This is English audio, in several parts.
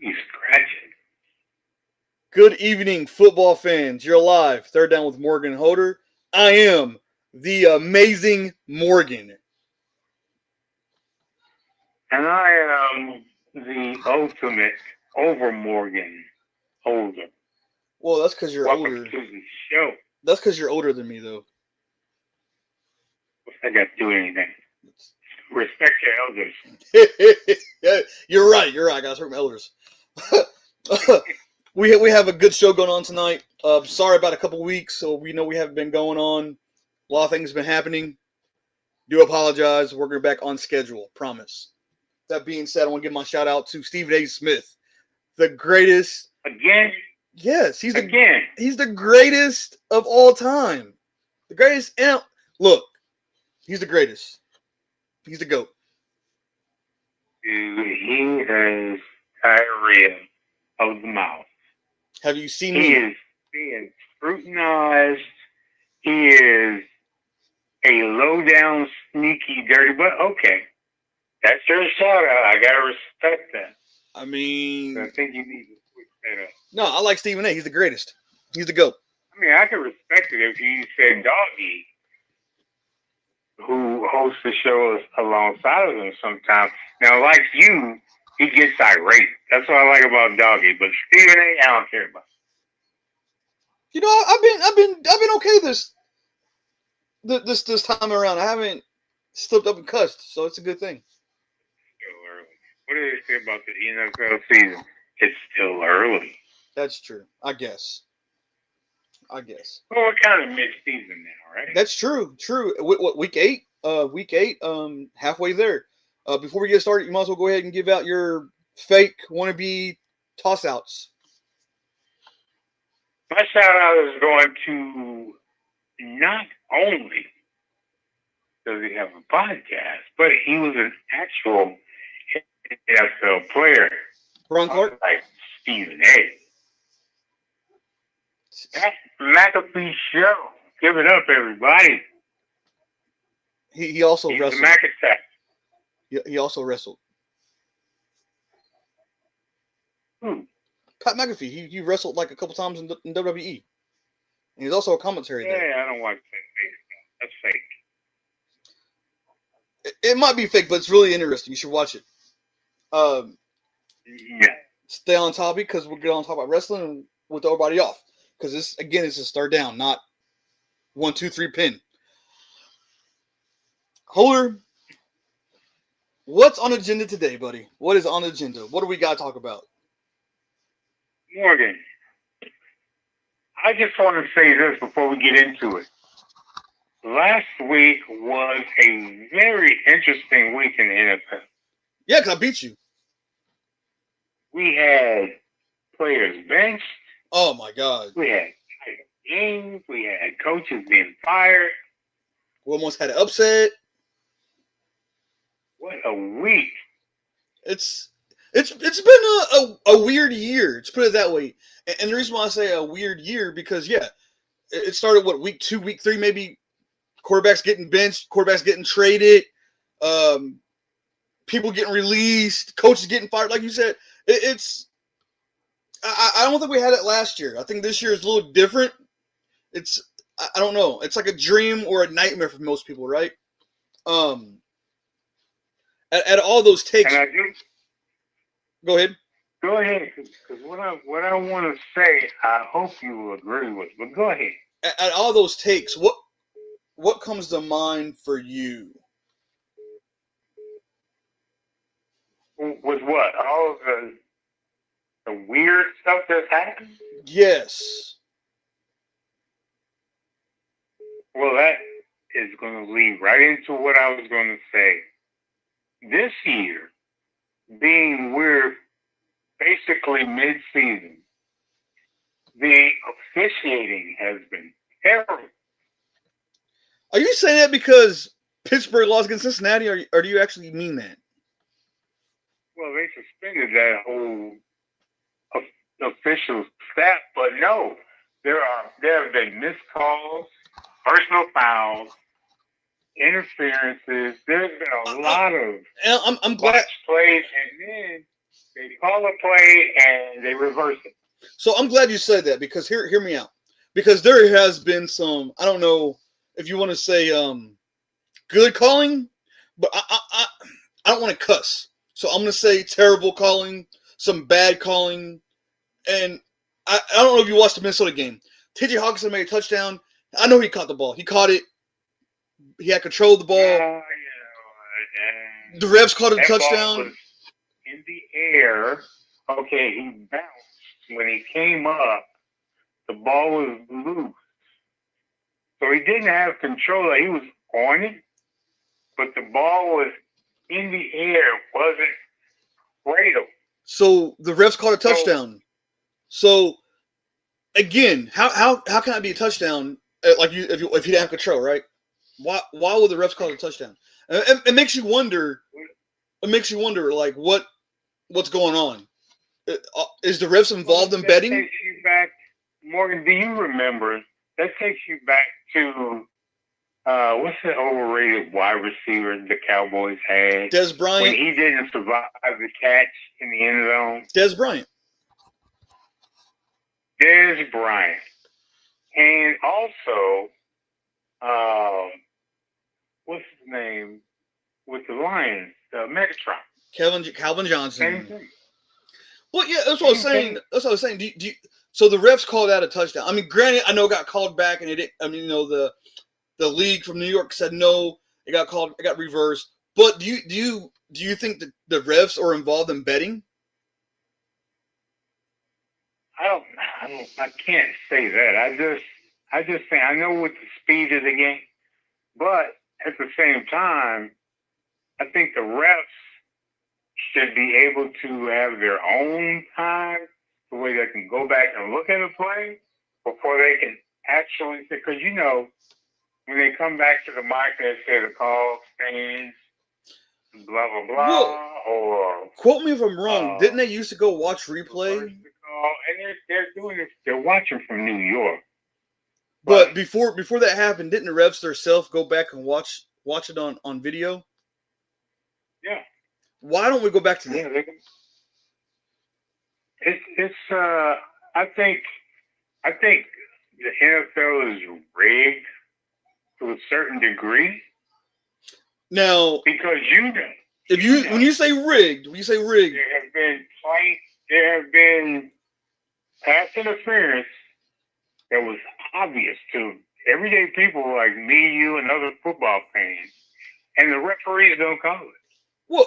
He's scratching. Good evening, football fans. You're live. Third down with Morgan Holder. I am the amazing Morgan. And I am the ultimate over Morgan Holder. Well, that's because you're Welcome older. to the show. That's because you're older than me, though. What's that got to do with anything? Respect your elders. You're right. You're right, guys. We're elders. we have a good show going on tonight. Sorry about a couple weeks. So we know we haven't been going on. A lot of things have been happening. Do apologize. We're going to be back on schedule. Promise. That being said, I want to give my shout out to Stephen A. Smith, the greatest. Again? Yes, he's the greatest of all time. The greatest. And look, he's the greatest. He's the GOAT. Dude, he has diarrhea of the mouth. Have you seen He is being scrutinized. He is a low-down, sneaky, dirty, but okay. That's your shout-out. I got to respect that. I mean... I think you need to switch that up. No, I like Stephen A. He's the greatest. He's the GOAT. I mean, I could respect it if you said Doggy, who hosts the show alongside of him sometimes. Now, like you, he gets irate. That's what I like about Doggy. But Stephen A., I don't care about. You know, I've been okay this time around. I haven't slipped up and cussed, so it's a good thing. Still early. What do they say about the NFL season? It's still early. That's true. I guess. Well, we're kind of mid-season now, right? That's true. True. What week 8? Week 8. Halfway there. Before we get started, you might as well go ahead and give out your fake wannabe toss-outs. My shout-out is going to not only does he have a podcast, but he was an actual NFL player. Ron Clark? Like Stephen A. That's McAfee show. Give it up, everybody. He also He's wrestled. He also wrestled. Who? Pat McAfee. He wrestled like a couple times in WWE. And he's also a commentary there. Yeah, I don't watch that fake stuff. That's fake. It might be fake, but it's really interesting. You should watch it. Yeah. Stay on topic because we'll get on top about wrestling and we'll throw everybody off. Because this, again, is a start down, not 1, 2, 3 pin. Holder, what's on agenda today, buddy? What is on agenda? What do we got to talk about? Morgan, I just want to say this before we get into it. Last week was a very interesting week in the NFL. Yeah, because I beat you. We had players benched. Oh, my God. We had games. We had coaches being fired. We almost had an upset. What a week. It's been a weird year. Let's put it that way. And the reason why I say a weird year, because, yeah, it started, week 2, week 3, maybe quarterbacks getting benched, quarterbacks getting traded, people getting released, coaches getting fired. Like you said, I don't think we had it last year. I think this year is a little different. I don't know. It's like a dream or a nightmare for most people, right? At all those takes. Go ahead. Go ahead, because what I want to say, I hope you will agree with. But go ahead. At all those takes, what comes to mind for you? With what? All of the weird stuff that's happened? Yes. Well, that is going to lead right into what I was going to say. This year, being we're basically mid-season, the officiating has been terrible. Are you saying that because Pittsburgh lost against Cincinnati, or do you actually mean that? Well, they suspended that whole official staff, but no, there have been missed calls, personal fouls, interferences. There's been a lot of I'm glad plays, and then They call a play and they reverse it. So I'm glad you said that because hear me out. Because there has been some, I don't know if you want to say good calling, but I don't want to cuss. So I'm gonna say terrible calling, some bad calling, and I don't know if you watched the Minnesota game. T.J. Hawkinson made a touchdown. I know he caught the ball. He caught it. He had control of the ball. The refs called it a touchdown. Ball was in the air. Okay, he bounced. When he came up, the ball was loose. So he didn't have control. He was on it, but the ball was in the air. It wasn't cradle. So the refs called a touchdown. So again, how can that be a touchdown? Like if you didn't have control, right? Why would the refs call it a touchdown? It makes you wonder. It makes you wonder, like what's going on? Is the refs involved in betting? That takes you back, Morgan. Do you remember? That takes you back to what's the overrated wide receiver the Cowboys had? Dez Bryant. When he didn't survive the catch in the end zone. Dez Bryant. Dez Bryant. And also, what's his name? With the Lions, Megatron. Calvin Johnson. Same thing. Well, yeah, that's what I was saying. That's what I was saying. So the refs called out a touchdown. I mean, granted, I know it got called back, and the league from New York said no, it got called, it got reversed. But do you think that the refs are involved in betting? I can't say that. I just think I know with the speed of the game, but at the same time, I think the refs should be able to have their own time, the way they can go back and look at a play before they can actually, because when they come back to the mic and say the call stands, blah blah blah, well, or quote me if I'm wrong. Didn't they used to go watch replay? And they're doing it. They're watching from New York. But before that happened, didn't the refs themselves go back and watch it on video? Yeah. Why don't we go back to that? Yeah, it's I think the NFL is rigged to a certain degree. Now, because when you say rigged, there have been pass interference that was obvious to everyday people like me, you, and other football fans, and the referees don't call it. Well,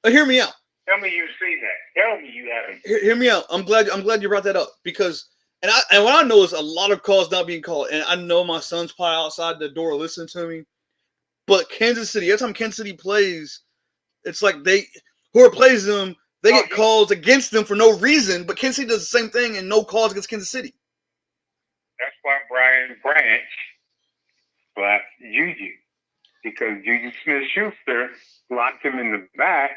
hear me out. Tell me you see that. Tell me you haven't. Hear me out. I'm glad you brought that up because what I know is a lot of calls not being called, and I know my son's probably outside the door listening to me. But Kansas City, every time Kansas City plays, it's like whoever plays them, they get calls against them for no reason. But Kansas City does the same thing, and no calls against Kansas City. That's why Brian Branch slapped Juju, because Juju Smith-Schuster locked him in the back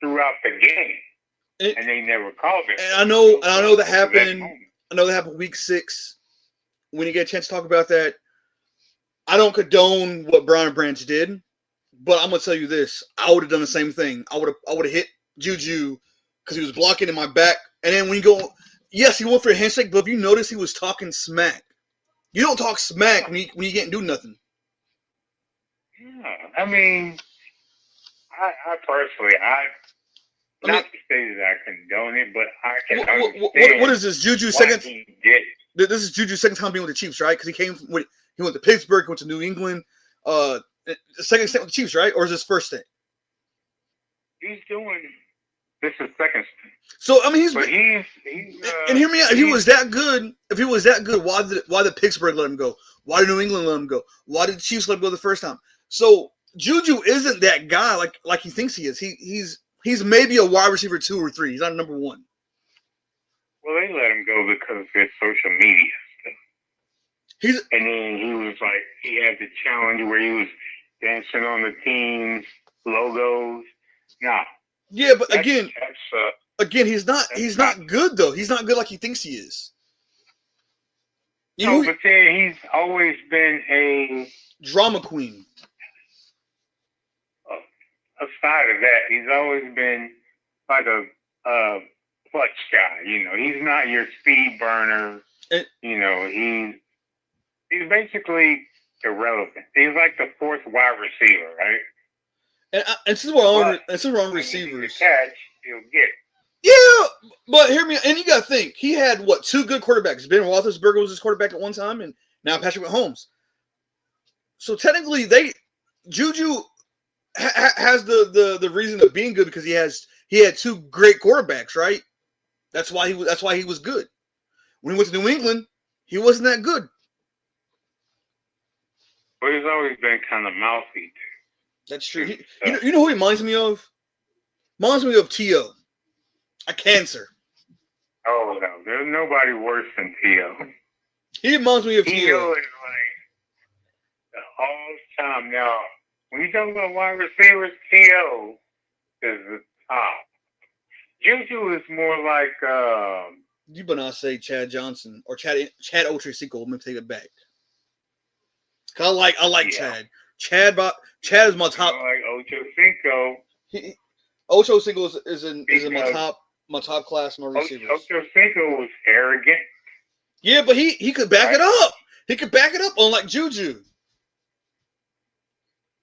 throughout the game, and they never called it. And I know that happened. I know that happened week 6. When you get a chance to talk about that, I don't condone what Brian Branch did, but I'm gonna tell you this: I would have done the same thing. I would have hit Juju because he was blocking in my back, and then when you go, yes, he went for a handshake, but if you notice, he was talking smack. You don't talk smack when you can't do nothing. Yeah, I mean, I personally, not to say that I condone it, but I can understand. What is this? Juju's second? This is Juju's second time being with the Chiefs, right? Because he went to Pittsburgh, went to New England. Second stint with the Chiefs, right? Or is this first stint? He's doing this is second stint. So I mean, he's and hear me out. If he was that good, why did Pittsburgh let him go? Why did New England let him go? Why did the Chiefs let him go the first time? So Juju isn't that guy like he thinks he is. He's maybe a wide receiver 2 or 3. He's not number 1. Well, they let him go because of his social media stuff. And then he was like, he had the challenge where he was dancing on the team's logos. Nah. Yeah, but again, he's not good though. He's not good like he thinks he is. But then he's always been a drama queen. Aside of that, he's always been like a clutch guy. You know, he's not your speed burner. You know, he's basically irrelevant. He's like the fourth wide receiver, right? And since we're on receivers, catch, he'll get it. Yeah, but hear me. And you got to think, he had what, two good quarterbacks. Ben Roethlisberger was his quarterback at one time, and now Patrick Mahomes. So technically, Juju has the reason of being good because he had two great quarterbacks, right? That's why he was good. When he went to New England, he wasn't that good. But he's always been kind of mouthy. That's true. You know who he reminds me of? Reminds me of T.O. A cancer. Oh no, there's nobody worse than T.O. He reminds me of T.O. is like the all-time. Now, when you talk about wide receivers, T.O. is the top. Juju is more like you better not say Chad Johnson or Chad Ochocinco. Let me take it back. I like Chad. Chad is my top. Like Ochocinco. Ochocinco is in my top class my receivers. Ochocinco was arrogant. Yeah, but he could back it up. He could back it up, unlike Juju.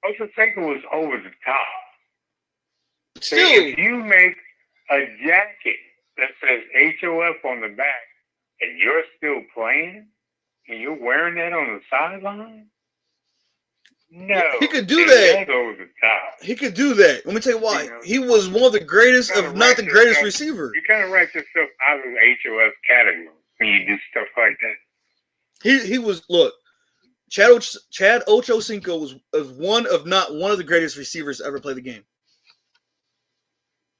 Ochocinco was over the top. Still, if you make a jacket that says HOF on the back and you're still playing and you're wearing that on the sideline, no, he could do that. Over the top. He could do that. Let me tell you why. He was one of the greatest, if not the greatest receiver. You kind of write yourself out of the HOF category when you do stuff like that. He was, look, Chad Ochocinco was one of the greatest receivers to ever play the game.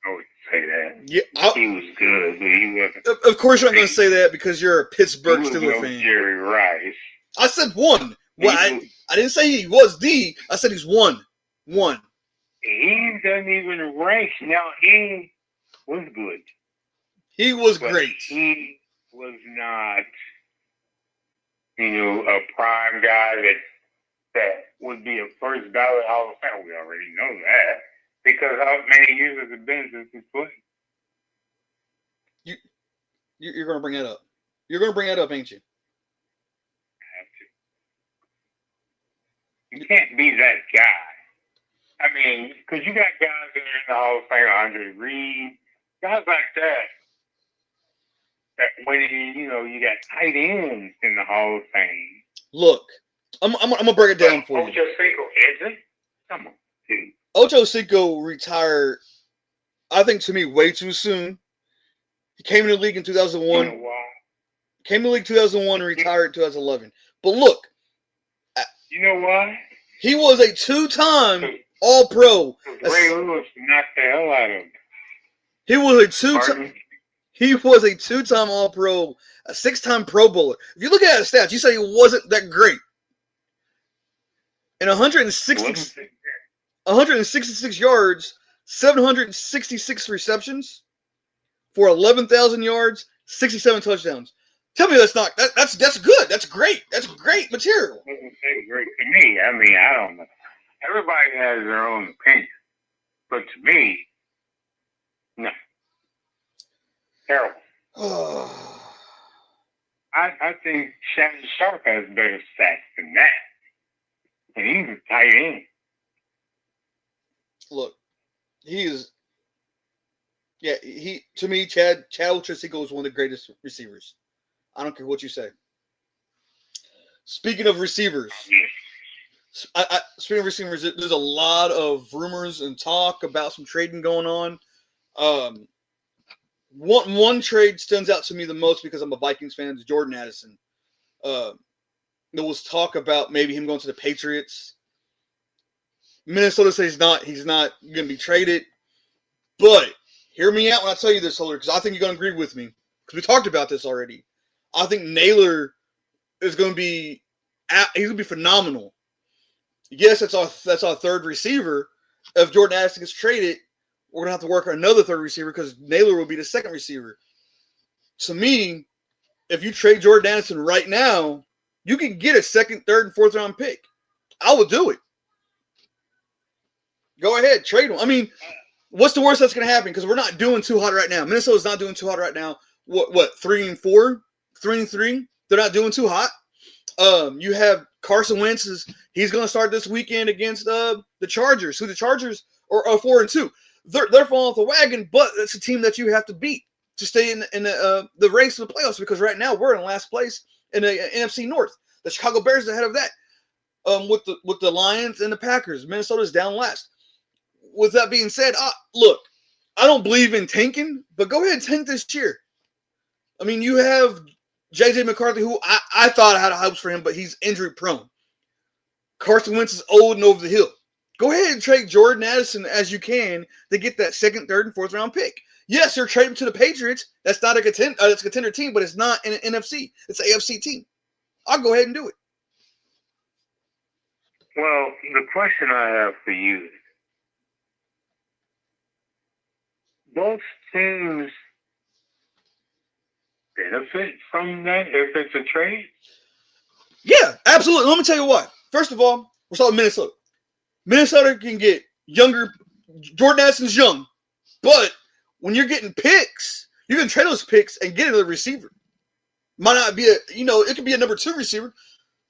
I would say that. Yeah, he was good, but he wasn't. Of course, you're not going to say that because you're a Pittsburgh Steelers fan. Jerry Rice. I said one. Well, I didn't say he was the. I said he's one. He doesn't even rank. Now, he was good. He was great. He was not, a prime guy that would be a first ballot Hall of Fame. We already know that. Because how many years has it been since he played? You're going to bring that up. You're going to bring that up, ain't you? You can't be that guy. I mean, because you got guys in the Hall of Fame, Andre Reed, guys like that. That when you got tight ends in the Hall of Fame. Look, I'm gonna break it down for you. Ochocinco isn't. Come on, dude. Ochocinco retired, I think, to me, way too soon. He came in the league in 2001. Came in the league 2001 and retired in 2011. But look. You know why? He was a two-time All-Pro. Ray Lewis knocked the hell out of him. He was a two-time All-Pro, a six-time Pro Bowler. If you look at his stats, you say he wasn't that great. In 166 yards, 766 receptions for 11,000 yards, 67 touchdowns. Tell me that's good. That's great. That's great material. It's great to me. I mean, I don't know. Everybody has their own opinion. But to me, no. Terrible. I think Shannon Sharp has better stats than that. And he's a tight end. Look, to me, Chad Ochocinco is one of the greatest receivers. I don't care what you say. Speaking of receivers, there's a lot of rumors and talk about some trading going on. One trade stands out to me the most because I'm a Vikings fan. Is Jordan Addison. There was talk about maybe him going to the Patriots. Minnesota says he's not going to be traded. But hear me out when I tell you this, Holder, because I think you're going to agree with me. Because we talked about this already. I think Naylor is going to be phenomenal. Yes, that's our third receiver. If Jordan Addison gets traded, we're going to have to work on another third receiver because Naylor will be the second receiver. To me, if you trade Jordan Addison right now, you can get a second, third, and fourth round pick. I would do it. Go ahead, trade him. I mean, What's the worst that's going to happen? Because we're not doing too hot right now. Minnesota's not doing too hot right now. What 3-4, 3-3? They're not doing too hot. You have Carson Wentz he's going to start this weekend against the Chargers. Who the Chargers are 4-2. They're falling off the wagon, but it's a team that you have to beat to stay in the race of the playoffs. Because right now we're in last place in the NFC North. The Chicago Bears are ahead of that. With the Lions and the Packers, Minnesota's down last. With that being said, look, I don't believe in tanking, but go ahead and tank this year. I mean, you have J.J. McCarthy, who I thought I had hopes for him, but he's injury prone. Carson Wentz is old and over the hill. Go ahead and trade Jordan Addison as you can to get that second, third, and fourth round pick. Yes, you're trading to the Patriots. That's not a contender team, but it's not an NFC. It's an AFC team. I'll go ahead and do it. Well, the question I have for you: both teams benefit from that if it's a trade? Yeah, absolutely. Let me tell you what. First of all, we're talking Minnesota. Minnesota can get younger. Jordan Addison's young, but when you're getting picks, you can trade those picks and get another receiver. Might not be it could be a number 2 receiver.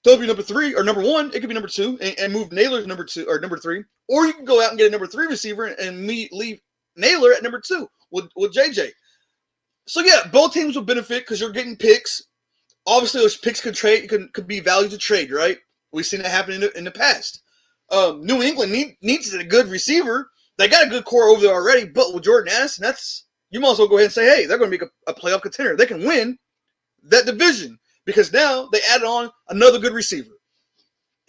They'll be number 3 or number 1. It could be number 2 and move Naylor to number 2 or number 3. Or you can go out and get a number 3 receiver and leave Naylor at number 2 with JJ. So yeah, both teams will benefit because you're getting picks. Obviously, those picks could be valued to trade, right? We've seen that happen in the past. New England needs a good receiver. They got a good core over there already, but with Jordan Addison, you might as well go ahead and say, hey, they're going to be a playoff contender. They can win that division because now they added on another good receiver.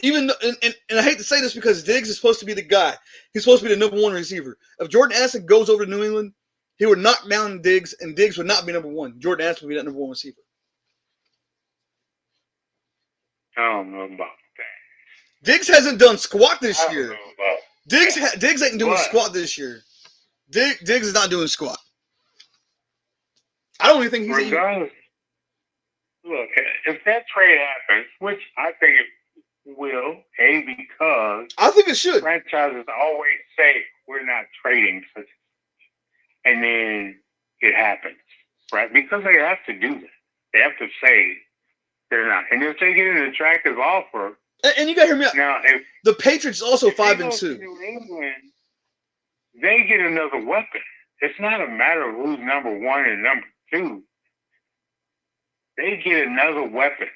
Even and I hate to say this because Diggs is supposed to be the guy. He's supposed to be the number 1 receiver. If Jordan Addison goes over to New England, he would knock down Diggs, and Diggs would not be number 1. Jordan Addison would be that number 1 receiver. I don't know about that. Diggs hasn't done squat this year. I don't know about Diggs ain't doing squat this year. Diggs is not doing squat. I don't even think he's regardless. Look, if that trade happens, which I think it will, because I think it should. Franchises always say we're not trading such, and then it happens, right? Because they have to do that. They have to say they're not, and if they get an attractive offer, and you got to hear me out. Now, if the Patriots also 5-2. New England, they get another weapon. It's not a matter of who's number 1 and number 2. They get another weapon,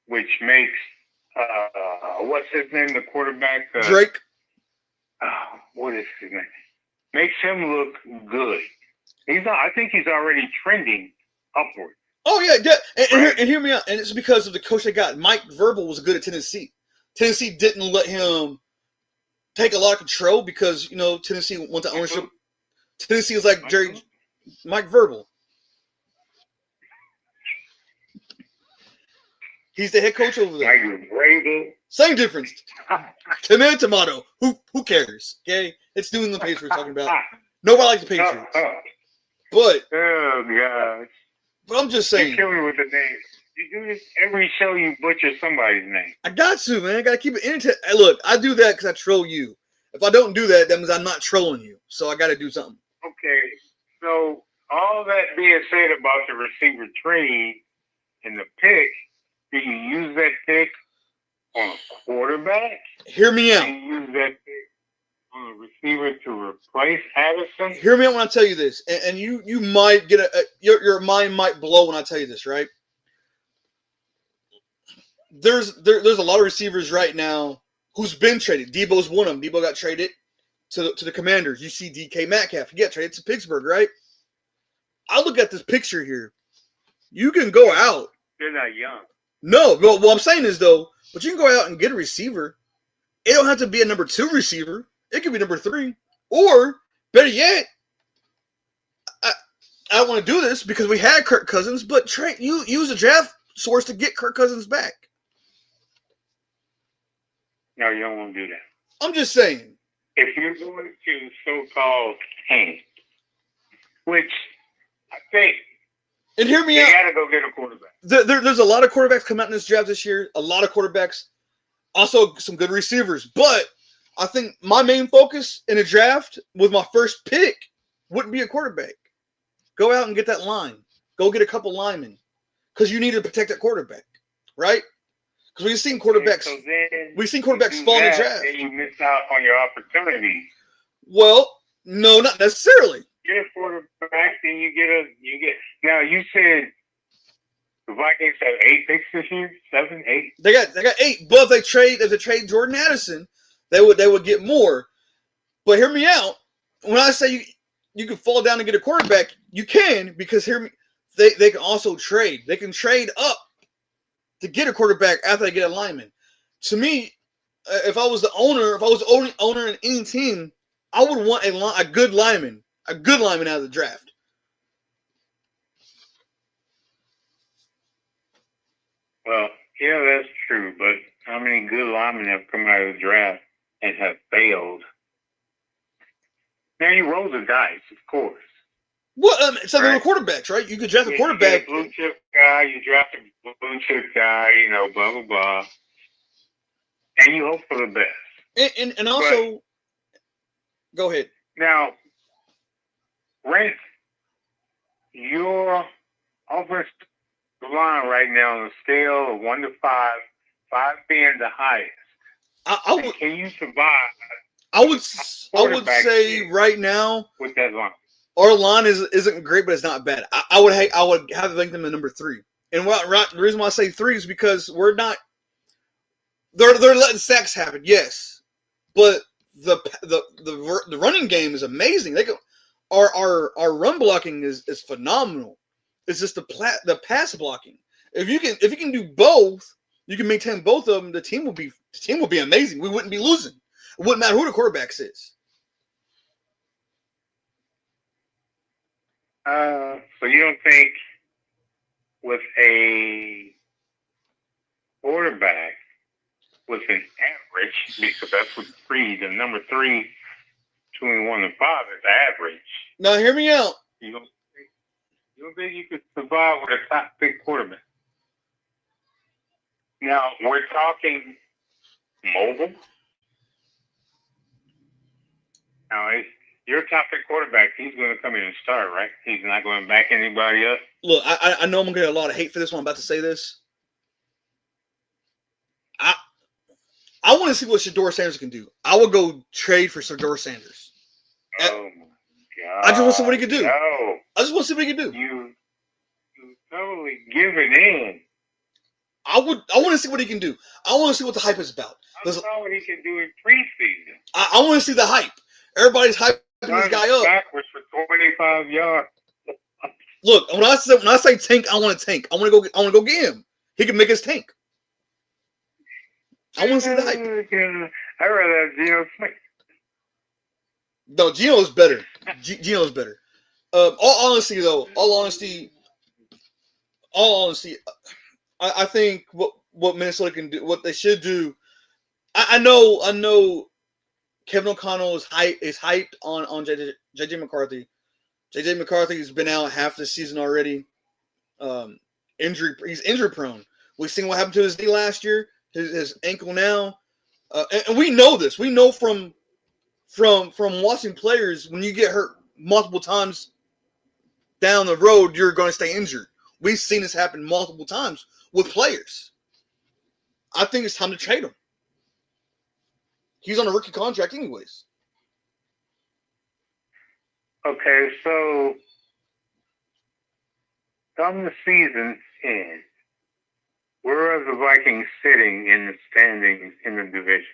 which makes what's his name, the quarterback? Drake. What is his name? Makes him look good. I think he's already trending upward. Oh yeah. And hear me out. And it's because of the coach they got. Mike Vrabel was good at Tennessee. Tennessee didn't let him take a lot of control because Tennessee wants the ownership. Tennessee was like Mike Vrabel. He's the head coach over there. Mike Vrabel. Same difference. Tomato, tomato. Who cares? Okay, it's New England Patriots we're talking about. Nobody likes the Patriots. But oh gosh. But I'm just saying. You kill me with the name. You do this every show. You butcher somebody's name. I got to, man. I got to keep it entertaining. Hey, look, I do that because I troll you. If I don't do that, that means I'm not trolling you. So I got to do something. Okay. So all that being said about the receiver trade and the pick, do you use that pick on a quarterback? Hear me out. Do you use that pick on a receiver to replace Addison? Hear me out when I tell you this, and you might get your mind might blow when I tell you this, right? There's a lot of receivers right now who's been traded. Debo's one of them. Debo got traded to the Commanders. You see DK Metcalf. He got traded to Pittsburgh, right? I look at this picture here. You can go out. They're not young. No, but what I'm saying is, though, but you can go out and get a receiver. It don't have to be a number 2 receiver. It could be number 3. Or, better yet, I don't want to do this because we had Kirk Cousins, but use a draft source to get Kirk Cousins back. No, you don't want to do that. I'm just saying. If you're going to so-called tank, which I think and hear me you out. got to go get a quarterback. There's a lot of quarterbacks come out in this draft this year. A lot of quarterbacks. Also, some good receivers. But I think my main focus in a draft with my first pick wouldn't be a quarterback. Go out and get that line. Go get a couple linemen because you need to protect that quarterback, right? Because we've seen quarterbacks. So then we've seen quarterbacks fall in the draft. Then you miss out on your opportunities. Well, no, not necessarily. Get a quarterback, then you get. Now you said the Vikings have 8 picks this year, 7, 8. They got 8, but if they trade Jordan Addison, they would get more. But hear me out. When I say you can fall down and get a quarterback, you can, because they can also trade. They can trade up to get a quarterback after they get a lineman. To me, if I was the owner in any team, I would want a good lineman out of the draft. Well, yeah, that's true. But how many good linemen have come out of the draft and have failed? Now you roll the dice, of course. Well, so right? They're quarterbacks, right? You could draft a quarterback. You blue chip guy, you draft a blue chip guy, blah blah blah, and you hope for the best. And also, go ahead. Now, rank your offensive line right now on a scale of 1 to 5, 5 being the highest. Can you survive? I would say right now with that line, our line isn't great, but it's not bad. I would have to rank them at number 3. And the reason why I say 3 is because we're not. They're letting sacks happen, yes, but the running game is amazing. Our run blocking is phenomenal. It's just the pass blocking. If you can do both, you can maintain both of them. The team will be amazing. We wouldn't be losing. It wouldn't matter who the quarterbacks is. So you don't think with a quarterback with an average, because that's what the number 3 between 1 and 5 is average. Now hear me out. You don't think you could survive with a top pick quarterback? Now we're talking mobile. Now your top pick quarterback, he's going to come in and start, right? He's not going to back anybody up. Look, I know I'm going to get a lot of hate for this one. I'm about to say this. I want to see what Shedeur Sanders can do. I would go trade for Shedeur Sanders. Oh my God! I just want to see what he can do. No. I just want to see what he can do. You totally giving in. I want to see what he can do. I want to see what the hype is about. I saw what he can do in preseason. I want to see the hype. Everybody's hyping this guy up. Backwards for 25 yards. Look, when I say tank, I want to tank. I want to go get him. He can make his tank. I want to see the hype. I'd rather have Geno Smith. No, Geno's better. Geno's better. All honesty, I think what Minnesota can do, what they should do. I know Kevin O'Connell is hyped on JJ McCarthy. JJ McCarthy's been out half the season already. He's injury prone. We've seen what happened to his knee last year. His ankle now, and we know this. We know from watching players, when you get hurt multiple times down the road, you're going to stay injured. We've seen this happen multiple times with players. I think it's time to trade him. He's on a rookie contract anyways. Okay, so come the season's end, where are the Vikings sitting in the standings in the division?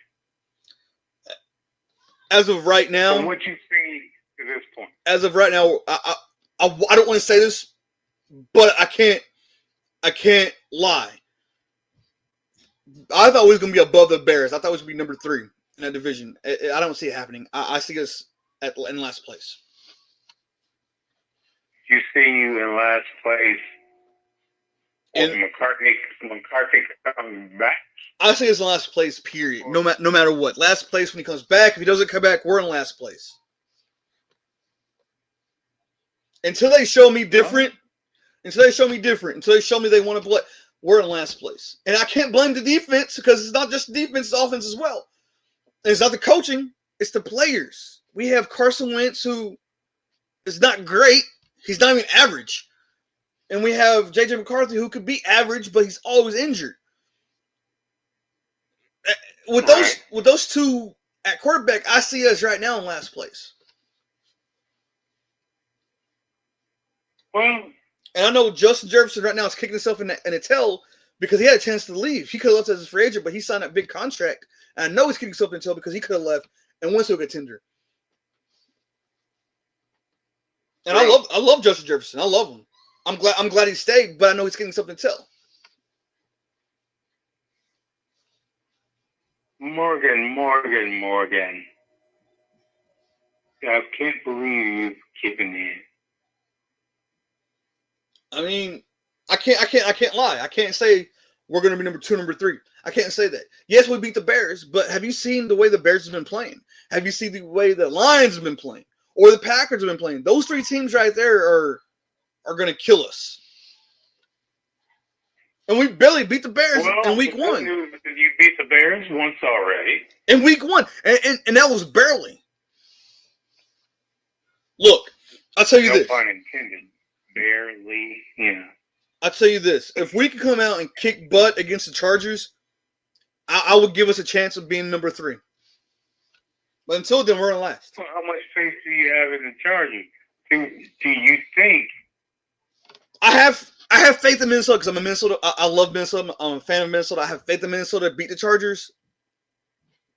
As of right now, from what you see to this point. As of right now, I don't want to say this, but I can't lie. I thought we was gonna be above the Bears. I thought we was gonna be number 3 in that division. I don't see it happening. I see us in last place. You see you in last place. McCarthy comes back. I say it's in last place, period. No matter what. Last place when he comes back. If he doesn't come back, we're in last place. Until they show me different, until they show me they want to play, we're in last place. And I can't blame the defense because it's not just the defense, it's offense as well. It's not the coaching, it's the players. We have Carson Wentz, who is not great. He's not even average. And we have J.J. McCarthy, who could be average, but he's always injured. With those two at quarterback, I see us right now in last place. Well, and I know Justin Jefferson right now is kicking himself in the tail because he had a chance to leave. He could have left as a free agent, but he signed that big contract. And I know he's kicking himself in the tail because he could have left and went to a contender. And I love Justin Jefferson. I love him. I'm glad he stayed, but I know he's kicking himself in the tail. Morgan. I can't believe you keeping in. I mean, I can't lie. I can't say we're going to be number 2, number 3. I can't say that. Yes, we beat the Bears, but have you seen the way the Bears have been playing? Have you seen the way the Lions have been playing? Or the Packers have been playing? Those 3 teams right there are going to kill us. And we barely beat the Bears in week 1. You beat the Bears once already. In week 1. And that was barely. Look, I'll tell you this. No pun intended. Barely, yeah. I'll tell you this. If we can come out and kick butt against the Chargers, I would give us a chance of being number 3. But until then, we're in last. Well, how much faith do you have in the Chargers? Do you think? I have faith in Minnesota because I'm a Minnesota. I love Minnesota. I'm a fan of Minnesota. I have faith in Minnesota to beat the Chargers.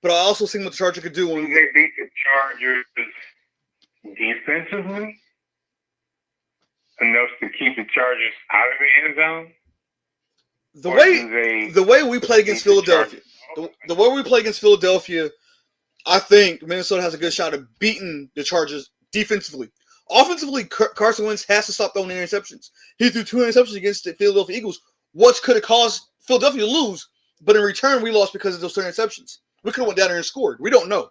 But I also see what the Chargers could do when they beat the Chargers defensively enough to keep the Chargers out of the end zone. The way we play against Philadelphia, the way we play against Philadelphia, I think Minnesota has a good shot at beating the Chargers defensively. Offensively, Carson Wentz has to stop throwing interceptions. He threw 2 interceptions against the Philadelphia Eagles, which could have caused Philadelphia to lose. But in return, we lost because of those 2 interceptions. We could have went down there and scored. We don't know.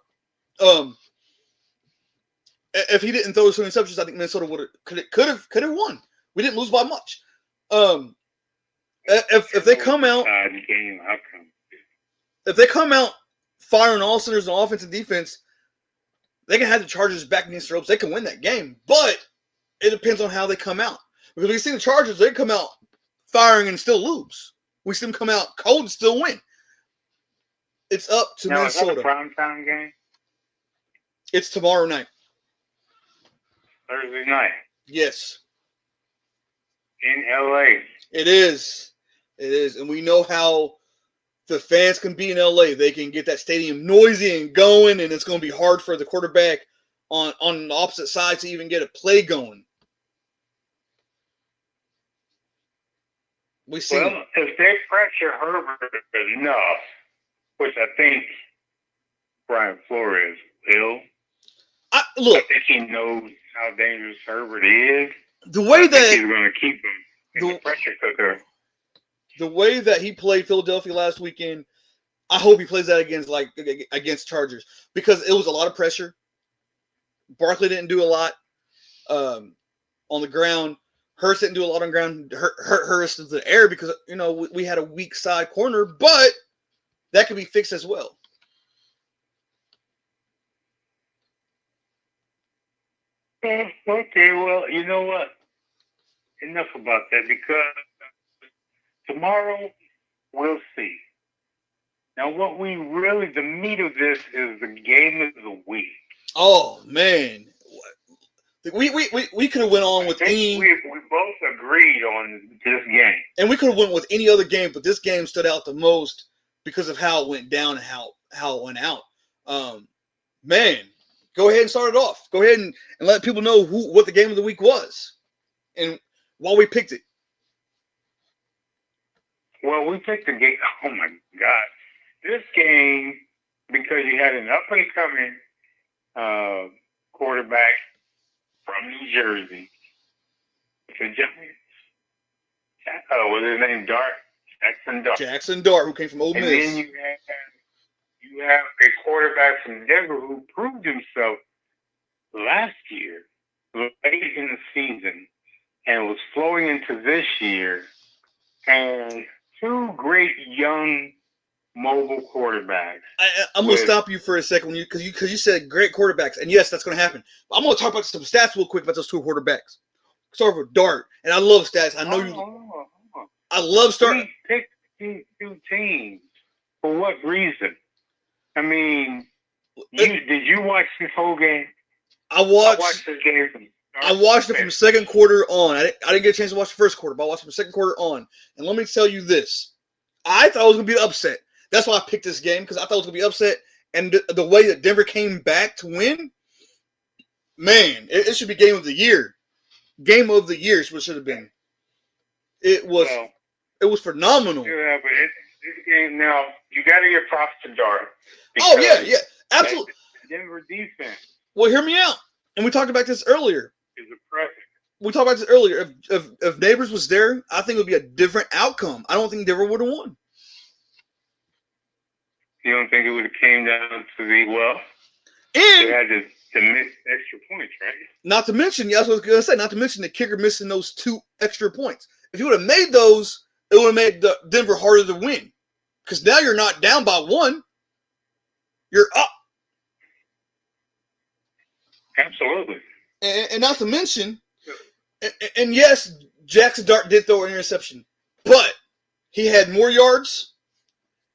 If he didn't throw those 2 interceptions, I think Minnesota could have won. We didn't lose by much. If they come out, firing all centers on offense and defense, they can have the Chargers back against the ropes. They can win that game, but it depends on how they come out. Because we see the Chargers, they come out firing and still lose. We see them come out cold and still win. It's up to Minnesota. Is that a primetime game? It's tomorrow night. Thursday night. Yes. In LA. It is. And we know how the fans can be in LA. They can get that stadium noisy and going, and it's going to be hard for the quarterback on the opposite side to even get a play going. If they pressure Herbert enough, which I think Brian Flores will, I think he knows how dangerous Herbert is. The way that he's going to keep him in the pressure cooker. The way that he played Philadelphia last weekend, I hope he plays that against Chargers because it was a lot of pressure. Barkley didn't do a lot on the ground. Hurst didn't do a lot on the ground. Hurst into the air because we had a weak side corner, but that could be fixed as well. Okay, well, you know what? Enough about that because tomorrow we'll see. Now, the meat of this is the game of the week. Oh man, we could have went on with any. We both agreed on this game, and we could have went with any other game, but this game stood out the most because of how it went down and how it went out. Man, go ahead and start it off. Go ahead and let people know what the game of the week was and why we picked it. Well, we picked the game. Oh my God. This game, because you had an up-and-coming quarterback from New Jersey, the Giants. What's his name? Jackson Dart. Jackson Dart, who came from Ole Miss. And then you have a quarterback from Denver who proved himself last year, late in the season, and was flowing into this year. And 2 great young mobile quarterbacks. I'm going to stop you for a second because you said great quarterbacks, and yes, that's going to happen. But I'm going to talk about some stats real quick about those two quarterbacks. Start with Dart, and I love stats. I know you. I love starting. We picked these two teams for what reason? I mean, did you watch this whole game? I watched this game from I watched it from second quarter on. I didn't get a chance to watch the first quarter, but I watched it from second quarter on. And let me tell you this. I thought it was going to be an upset. That's why I picked this game, because I thought it was going to be upset. And the way that Denver came back to win, man, it should be game of the year. Game of the year is what it should have been. It was phenomenal. Yeah, but this game now, you got to give props to Dart. Oh, yeah, absolutely. Denver defense. Well, hear me out. And we talked about this earlier. Is impressive. We talked about this earlier. If Neighbors was there, I think it would be a different outcome. I don't think Denver would have won. You don't think it would have came down to the And they had to miss extra points, right? Not to mention, that's what I was going to say. Not to mention the kicker missing those 2 extra points. If you would have made those, it would have made Denver harder to win. Because now you're not down by 1. You're up. Absolutely. And not to mention, and yes, Jackson Dart did throw an interception, but he had more yards.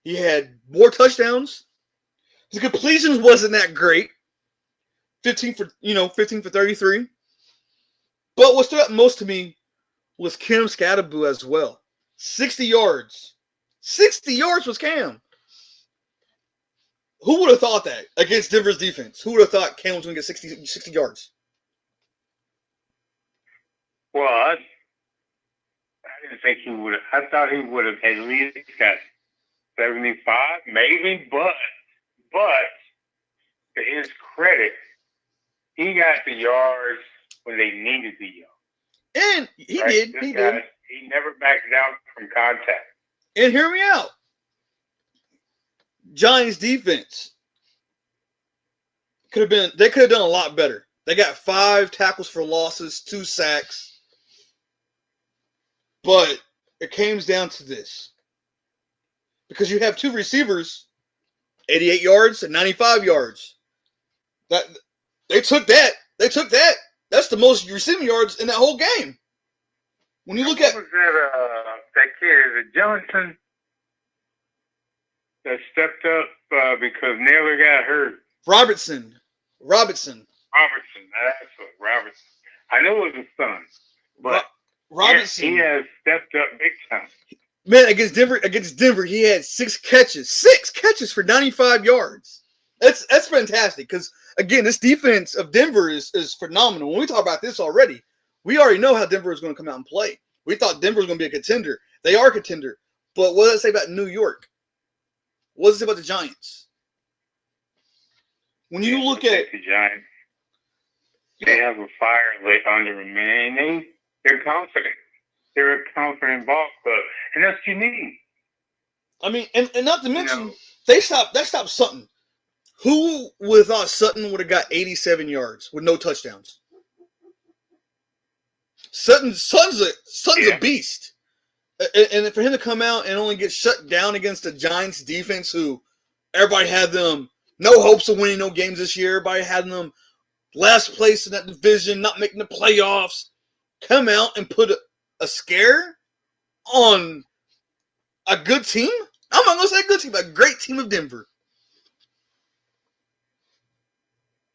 He had more touchdowns. His completions wasn't that great. 15 for 33. But what stood out most to me was Cam Scatterboo as well. 60 yards. 60 yards was Cam. Who would have thought that against Denver's defense? Who would have thought Cam was going to get 60 yards? Well, I didn't think he would have. I thought he would have at least got 75, maybe. But to his credit, he got the yards when they needed the yards. And he did. He did. He never backed down from contact. And hear me out. Giants defense they could have done a lot better. They got 5 tackles for losses, 2 sacks. But it comes down to this. Because you have 2 receivers, 88 yards and 95 yards. They took that. That's the most receiving yards in that whole game. When you look at that kid, is it Johnson that stepped up because Naylor got hurt? Robertson. Robertson. That's what Robertson. I know it was his son, but Robertson. He has stepped up big time. Man, against Denver, he had 6 catches. 6 catches for 95 yards. That's fantastic. Because again, this defense of Denver is phenomenal. When we talk about this already, we already know how Denver is going to come out and play. We thought Denver was going to be a contender. They are a contender. But what does it say about New York? What does it say about the Giants? When you look at the Giants, they have a fire lit under them, man. They're confident. They're a confident ball club, and that's what you need. I mean, and not to mention, they stopped Sutton. Who would have thought Sutton would have got 87 yards with no touchdowns? Sutton's a beast. And for him to come out and only get shut down against the Giants defense, who everybody had them no hopes of winning no games this year. Everybody had them last place in that division, not making the playoffs. Come out and put a scare on a good team? I'm not going to say a good team, but a great team of Denver.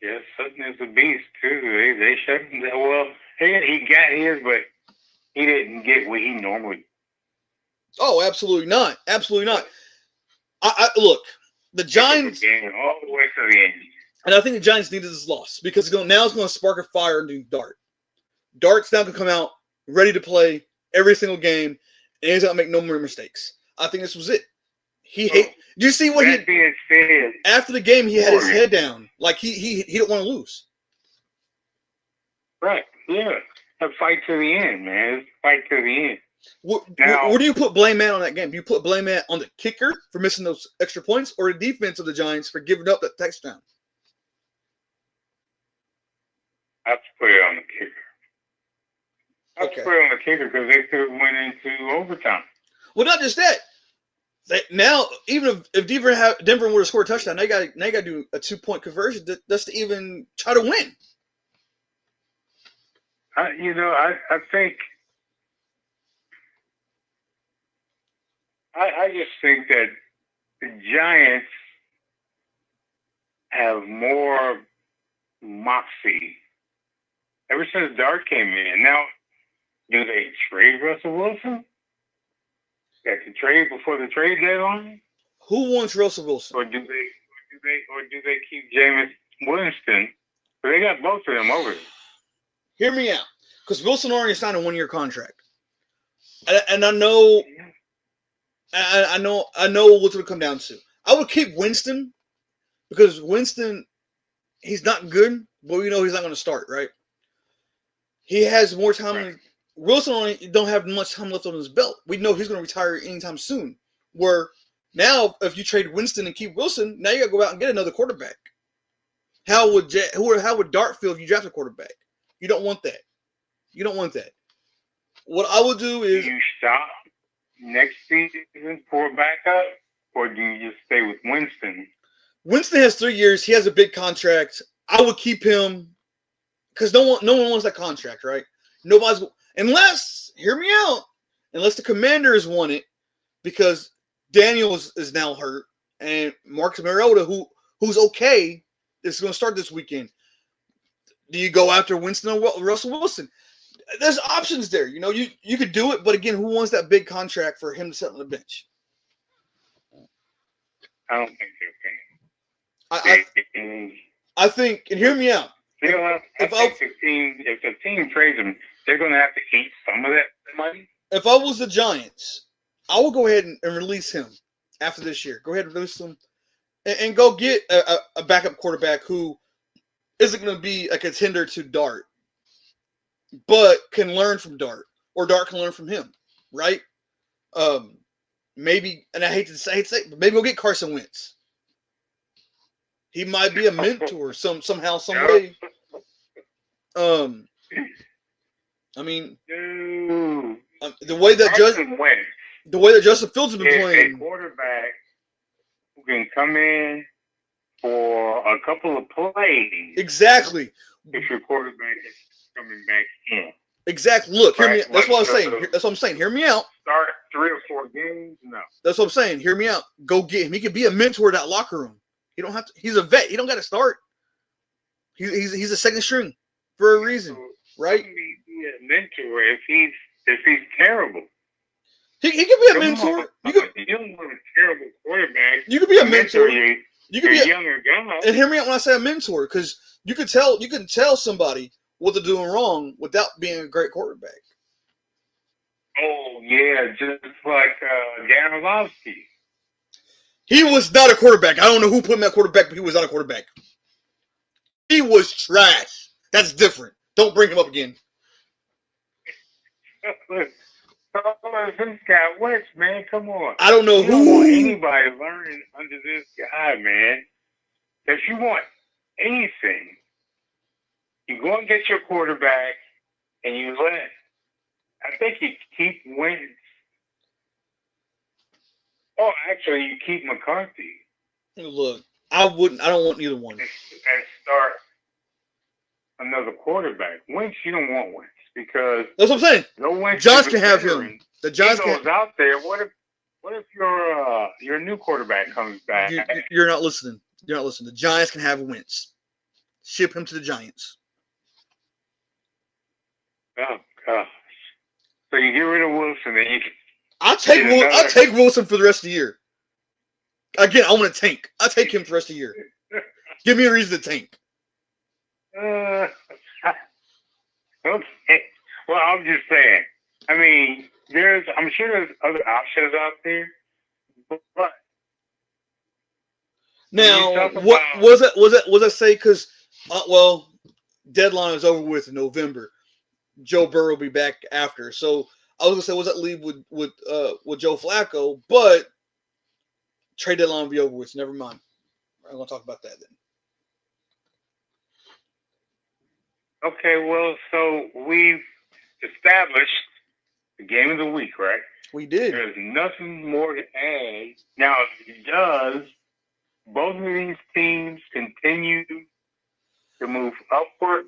Yeah, Sutton is a beast, too. They shut him down. Well, he got his, but he didn't get what he normally. Oh, absolutely not. Absolutely not. I look, the Giants. All the way to the end. And I think the Giants needed this loss because now it's going to spark a fire into Dart. Dart's now going to come out ready to play every single game, and he's going to make no more mistakes. I think this was it. Do you see what that being said, after the game, he had his head down. Like he didn't want to lose. Right. Yeah. A fight to the end, man. It's a fight to the end. Where do you put blame on that game? Do you put blame on the kicker for missing those extra points or the defense of the Giants for giving up that touchdown? I have to put it on the kicker. I have to put it on the kicker because they could have went into overtime. Well, not just that. Now, even if Denver were to score a touchdown, they got to do a 2-point conversion just to even try to win. I think I just think that the Giants have more moxie ever since Dart came in. Now, do they trade Russell Wilson? At the trade before the trade deadline? Who wants Russell Wilson? Or do they keep Jameis Winston? But they got both of them over there. Hear me out, because Wilson already signed a 1-year contract, and I know what's going to come down to. I would keep Winston because Winston, he's not good, but we know he's not going to start, right? He has more time. Right. Wilson only don't have much time left on his belt. We know he's going to retire anytime soon. Where now, if you trade Winston and keep Wilson, now you got to go out and get another quarterback. How would Dart feel if you draft a quarterback? You don't want that. You don't want that. What I would do is... Do you stop next season for a backup, or do you just stay with Winston? Winston has 3 years. He has a big contract. I would keep him because no one wants that contract, right? Nobody's... Unless, hear me out, unless the Commanders want it, because Daniels is now hurt, and Marcus Mariota, who's okay, is going to start this weekend. Do you go after Winston or Russell Wilson? There's options there. You know, you could do it, but again, who wants that big contract for him to sit on the bench? I don't think they're paying. I think, and hear me out. You know what? If the team trades him, they're going to have to eat some of that money. If I was the Giants, I would go ahead and release him after this year. Go ahead and release him and go get a backup quarterback who isn't going to be a contender to Dart, but can learn from Dart, or Dart can learn from him, right? Maybe, and I hate to say, but maybe we'll get Carson Wentz. He might be a mentor somehow, some way. I mean, the way that Justin Fields has been playing, a quarterback who can come in for a couple of plays. Exactly. If your quarterback is coming back in. Exactly. Look, hear me out. That's what I'm saying. That's what I'm saying. Hear me out. Start 3 or 4 games? No. That's what I'm saying. Hear me out. Go get him. He could be a mentor in that locker room. He don't have to. He's a vet. He don't got to start. He's a second string for a reason, right? He can be a mentor if he's terrible. He can be a mentor. You don't want a terrible quarterback. You could be a mentor. You could be a younger guy. And hear me out when I say a mentor, because you can tell somebody what they're doing wrong without being a great quarterback. Oh yeah, just like Dan Orlovsky. He was not a quarterback. I don't know who put him at quarterback, but he was not a quarterback. He was trash. That's different. Don't bring him up again. This guy Wentz, man, come on. I don't know you don't want anybody learning under this guy, man. If you want anything, you go and get your quarterback, and you let. I think you keep Wentz. Oh, actually, you keep McCarthy. Look, I wouldn't. I don't want either one. And start another quarterback. Wentz, you don't want Wentz because that's what I'm saying. No Wentz. Giants can have him. The Giants goes out there. What if your new quarterback comes back? You're not listening. You're not listening. The Giants can have Wentz. Ship him to the Giants. Oh gosh. So you get rid of Wilson, and you. I'll take Wilson for the rest of the year. Again, I want to tank. I'll take him for the rest of the year. Give me a reason to tank. Okay. Well, I'm just saying. I mean, I'm sure there's other options out there, but now what was that say? Because deadline is over with in November. Joe Burrow will be back after. So I was gonna say, was that leave with Joe Flacco? But trade deadline will be over with. So never mind. I'm gonna talk about that then. Okay, well, so we've established the game of the week, right? We did. There's nothing more to add. Now, does both of these teams continue to move upward?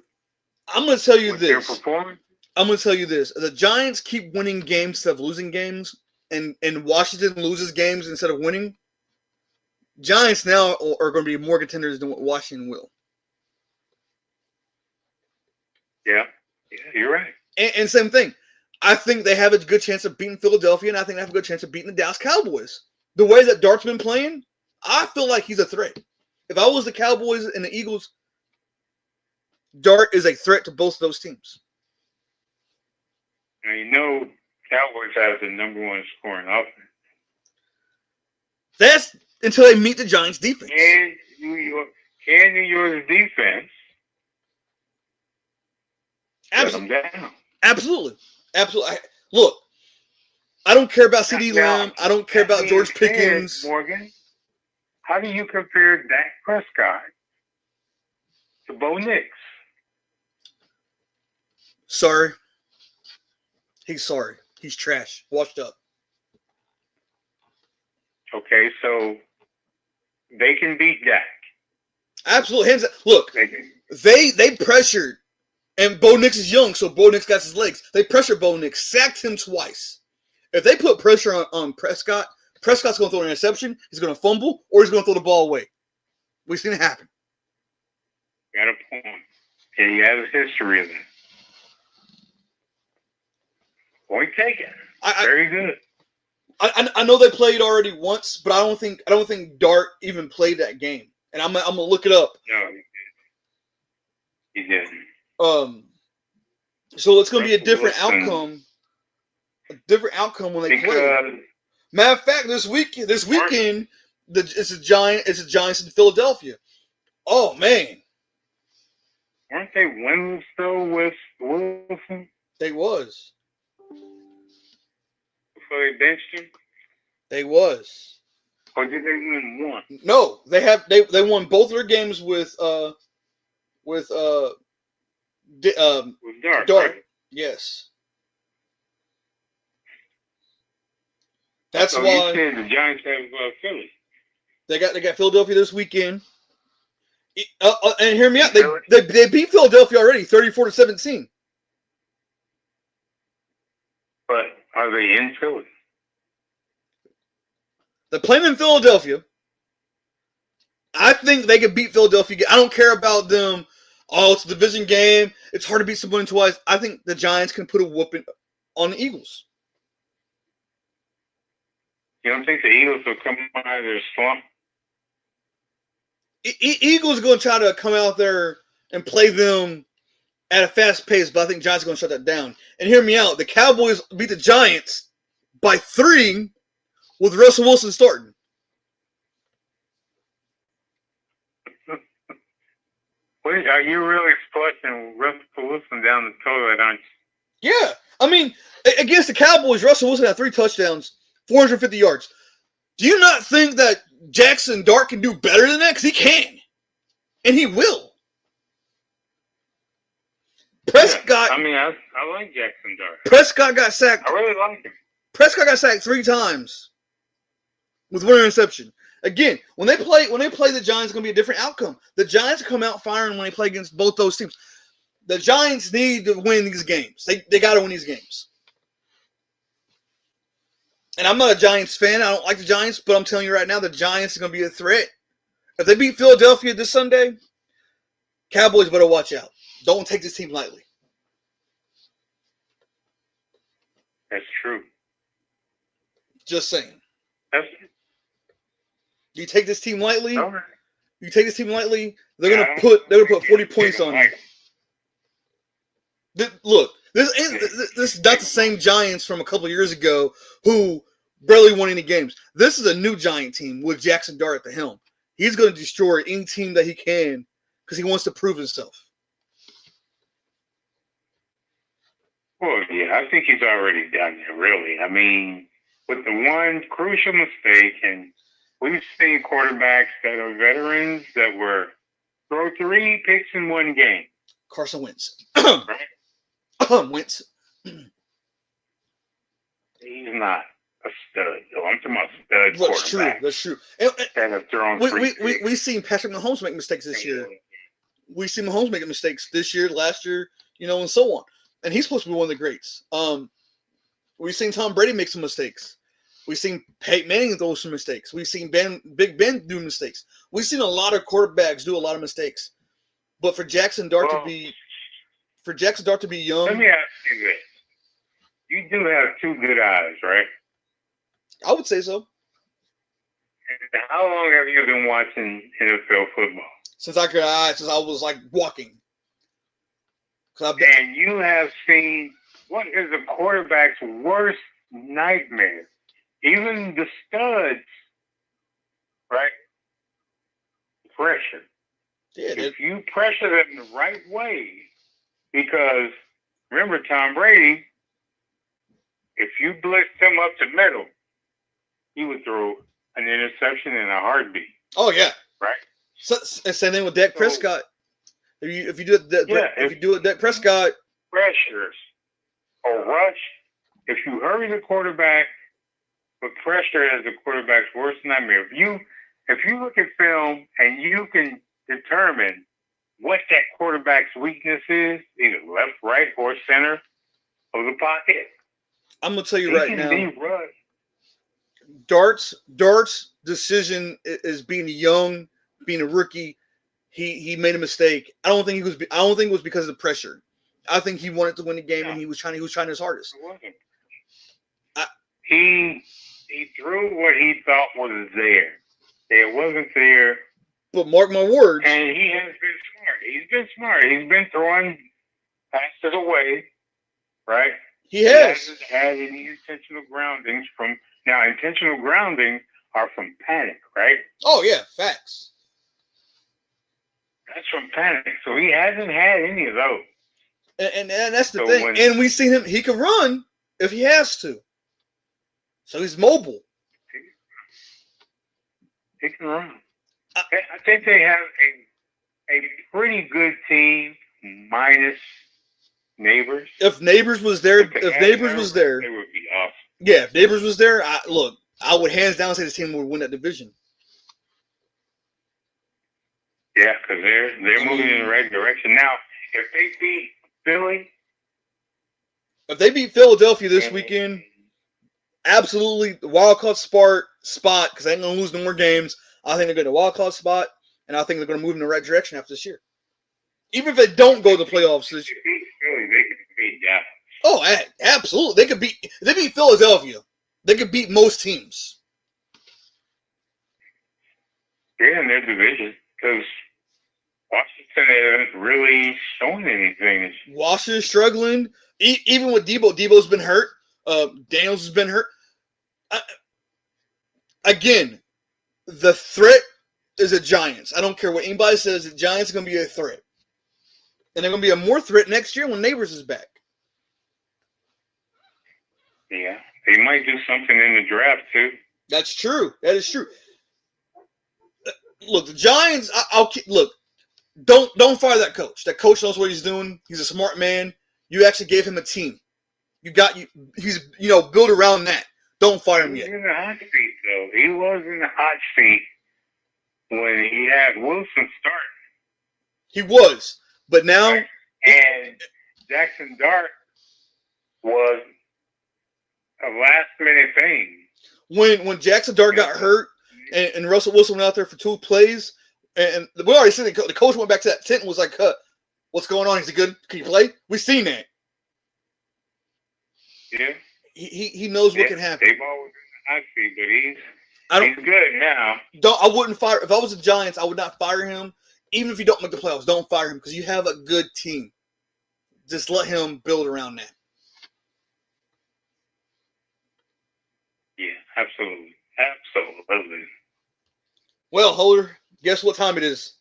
I'm going to tell you with their this. performance? I'm going to tell you this. The Giants keep winning games instead of losing games, and Washington loses games instead of winning. Giants now are going to be more contenders than what Washington will. Yeah, you're right. And same thing. I think they have a good chance of beating Philadelphia, and I think they have a good chance of beating the Dallas Cowboys. The way that Dart's been playing, I feel like he's a threat. If I was the Cowboys and the Eagles, Dart is a threat to both of those teams. Now, you know, Cowboys have the number one scoring offense. That's until they meet the Giants' defense. And New York's defense shut them down. Absolutely. Look, I don't care about CeeDee Lamb. I don't care about George Pickens. Morgan, how do you compare Dak Prescott to Bo Nix? Sorry. He's sorry. He's trash. Washed up. Okay, so they can beat Dak. Absolutely. Look, they pressured, and Bo Nix is young, so Bo Nix got his legs. They pressured Bo Nix, sacked him twice. If they put pressure on Prescott, Prescott's going to throw an interception, he's going to fumble, or he's going to throw the ball away. We've seen it happen. Got a point. And you have a history of that. Point taken. Very good. I know they played already once, but I don't think Dart even played that game. And I'm gonna look it up. No, he didn't. So it's gonna be a different outcome. A different outcome when they play. Matter of fact, this weekend, it's a Giants in Philadelphia. Oh man. Weren't they winless though with Wilson? They was. Before they benched him? They was. Or did they win one? No, they won both their games with Dart. Dart. Right? Yes. That's so why you said the Giants have Philly. They got Philadelphia this weekend. And hear me out. They beat Philadelphia already, 34-17. But are they in Philly? They're playing in Philadelphia. I think they could beat Philadelphia. I don't care about them. Oh, it's a division game. It's hard to beat someone twice. I think the Giants can put a whooping on the Eagles. You don't think the Eagles will come out of their slump? Eagles are going to try to come out there and play them at a fast pace, but I think Giants are going to shut that down. And hear me out. The Cowboys beat the Giants by 3 with Russell Wilson starting. Wait, are you really flushing Russell Wilson down the toilet, aren't you? Yeah. I mean, against the Cowboys, Russell Wilson had 3 touchdowns, 450 yards. Do you not think that Jackson Dart can do better than that? Because he can. And he will. Prescott. Yeah, I mean, I like Jackson Dart. Prescott got sacked. I really like him. Prescott got sacked 3 times with 1 interception. Again, when they play the Giants, it's going to be a different outcome. The Giants come out firing when they play against both those teams. The Giants need to win these games. They got to win these games. And I'm not a Giants fan. I don't like the Giants, but I'm telling you right now, the Giants are going to be a threat. If they beat Philadelphia this Sunday, Cowboys better watch out. Don't take this team lightly. That's true. Just saying. That's you take this team lightly. Okay. You take this team lightly. They're gonna put 40 points on you. Look, this is not the same Giants from a couple of years ago who barely won any games. This is a new Giant team with Jackson Dart at the helm. He's going to destroy any team that he can because he wants to prove himself. Well, yeah, I think he's already done it, really. I mean, with the one crucial mistake, and we've seen quarterbacks that are veterans that were throw 3 picks in 1 game. Carson Wentz. Right? Wentz. He's not. a stud. Though. I'm talking about stud That's true. quarterback. That's true. And That have thrown we've seen Patrick Mahomes make mistakes this year. We've seen Mahomes making mistakes this year, last year, and so on. And he's supposed to be one of the greats. We've seen Tom Brady make some mistakes. We've seen Peyton Manning throw some mistakes. We've seen Big Ben do mistakes. We've seen a lot of quarterbacks do a lot of mistakes. But for Jackson Dart to be young, let me ask you this: you do have two good eyes, right? I would say so. And how long have you been watching NFL football? Since I was like walking. And you have seen what is a quarterback's worst nightmare. Even the studs, right? Pressure. Yeah, if you pressure them the right way, because remember Tom Brady, if you blitzed him up the middle, he would throw an interception in a heartbeat. Oh yeah, right. So, same thing with Dak Prescott. If you do it, Dak Prescott pressures or rush. If you hurry the quarterback, but pressure is the quarterback's worst nightmare. If you look at film and you can determine what that quarterback's weakness is, either left, right, or center of the pocket, I'm gonna tell you right now. Run. Dart's decision is being young, being a rookie. He made a mistake. I don't think it was because of the pressure. I think he wanted to win the game and he was trying his hardest. It wasn't. He threw what he thought was there. It wasn't there. But mark my words. And he has been smart. He's been throwing passes away, right? He has. He hasn't had any intentional groundings from. Now, intentional groundings are from panic, right? Oh, yeah. Facts. That's from panic. So he hasn't had any of those. And that's the thing. And we've seen him. He can run if he has to. So he's mobile. He can run. I think they have a pretty good team minus Neighbors. If Neighbors was there, it would be awesome. Yeah, if Neighbors was there, I would hands down say this team would win that division. Yeah, because they're moving in the right direction. Now, if they beat Philly, if they beat Philadelphia this weekend, absolutely the wild card spot because they ain't gonna lose no more games. I think they're going to wild card spot, and I think they're going to move in the right direction after this year. Even if they don't go to the playoffs this year. Philly, they could beat Dallas. Oh, absolutely. If they beat Philadelphia, they could beat most teams. Yeah, in their division, because Washington hasn't really shown anything. Washington's struggling. Even with Debo. Debo's been hurt. Daniels has been hurt. Again, the threat is the Giants. I don't care what anybody says. The Giants are going to be a threat. And they're going to be a more threat next year when Neighbors is back. Yeah. They might do something in the draft, too. That's true. That is true. Look, the Giants, look, don't fire that coach. That coach knows what he's doing. He's a smart man. You actually gave him a team. He's built around that. Don't fire him yet. He was in the hot seat, though. He was in the hot seat when he had Wilson start. He was. But now... And Jackson Dart was a last-minute thing. When Jackson Dart got hurt and Russell Wilson went out there for 2 plays, and we already seen the coach went back to that tent and was like, what's going on? Is he good? Can you play? We've seen that. Yeah. He knows what can happen. They've always been hot seat, but he's good now. I wouldn't fire. If I was the Giants, I would not fire him. Even if you don't make the playoffs, don't fire him because you have a good team. Just let him build around that. Yeah, absolutely. Absolutely. Well, Holder, guess what time it is?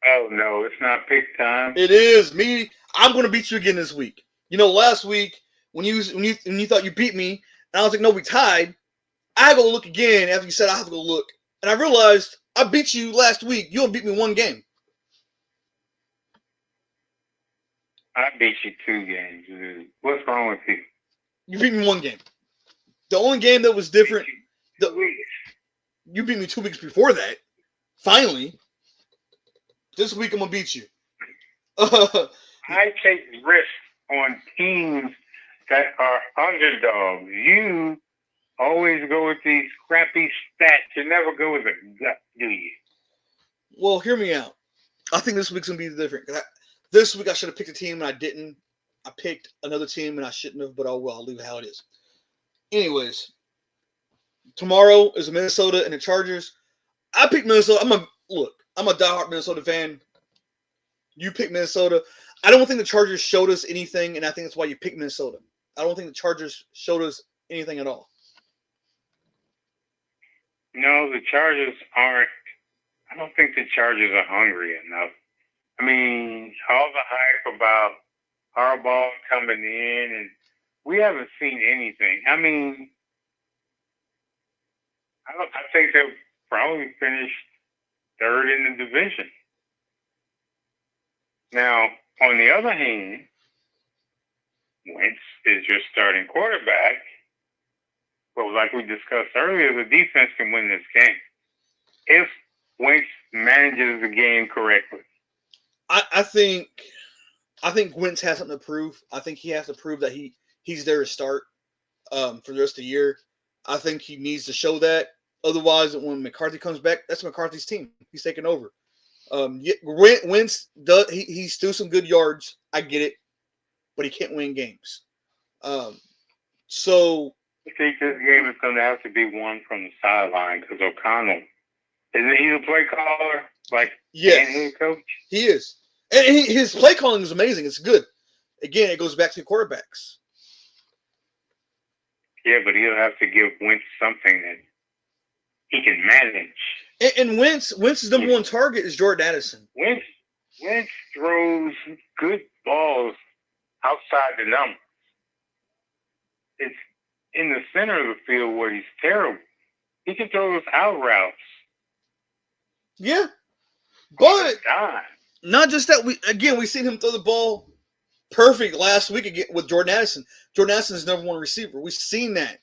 Oh, no, it's not pick time. It is. I'm going to beat you again this week. Last week, when you thought you beat me, and I was like, no, we tied, I go look again after you said I have to go look. And I realized I beat you last week. You only beat me 1 game. I beat you 2 games. What's wrong with you? You beat me 1 game. The only game that was different. Two weeks. You beat me 2 weeks before that. Finally, this week I'm gonna beat you. I take risks on teams that are underdogs. You always go with these crappy stats. You never go with a gut, do you? Well, hear me out. I think this week's gonna be different. This week I should have picked a team and I didn't. I picked another team and I shouldn't have, but oh well, I'll leave it how it is. Anyways, tomorrow is Minnesota and the Chargers. I picked Minnesota. I'm a diehard Minnesota fan. You picked Minnesota. I don't think the Chargers showed us anything, and I think that's why you picked Minnesota. I don't think the Chargers showed us anything at all. No, the Chargers aren't. I don't think the Chargers are hungry enough. I mean, all the hype about Harbaugh coming in, and we haven't seen anything. I mean, I think they'll probably finish third in the division. Now, on the other hand, Wentz is your starting quarterback. But like we discussed earlier, the defense can win this game if Wentz manages the game correctly. I think Wentz has something to prove. I think he has to prove that he's there to start for the rest of the year. I think he needs to show that. Otherwise, when McCarthy comes back, that's McCarthy's team. He's taking over. Wentz does he's still some good yards. I get it, but he can't win games. So I think this game is going to have to be won from the sideline because O'Connell isn't he the play caller? Like yes, head coach. He is, and his play calling is amazing. It's good. Again, it goes back to quarterbacks. Yeah, but he'll have to give Wentz something that he can manage. And Wentz's number one target is Jordan Addison. Wentz throws good balls outside the numbers. It's in the center of the field where he's terrible. He can throw those out routes. Yeah, but not just that. We seen him throw the ball perfect last week again with Jordan Addison. Jordan Addison is number one receiver. We've seen that.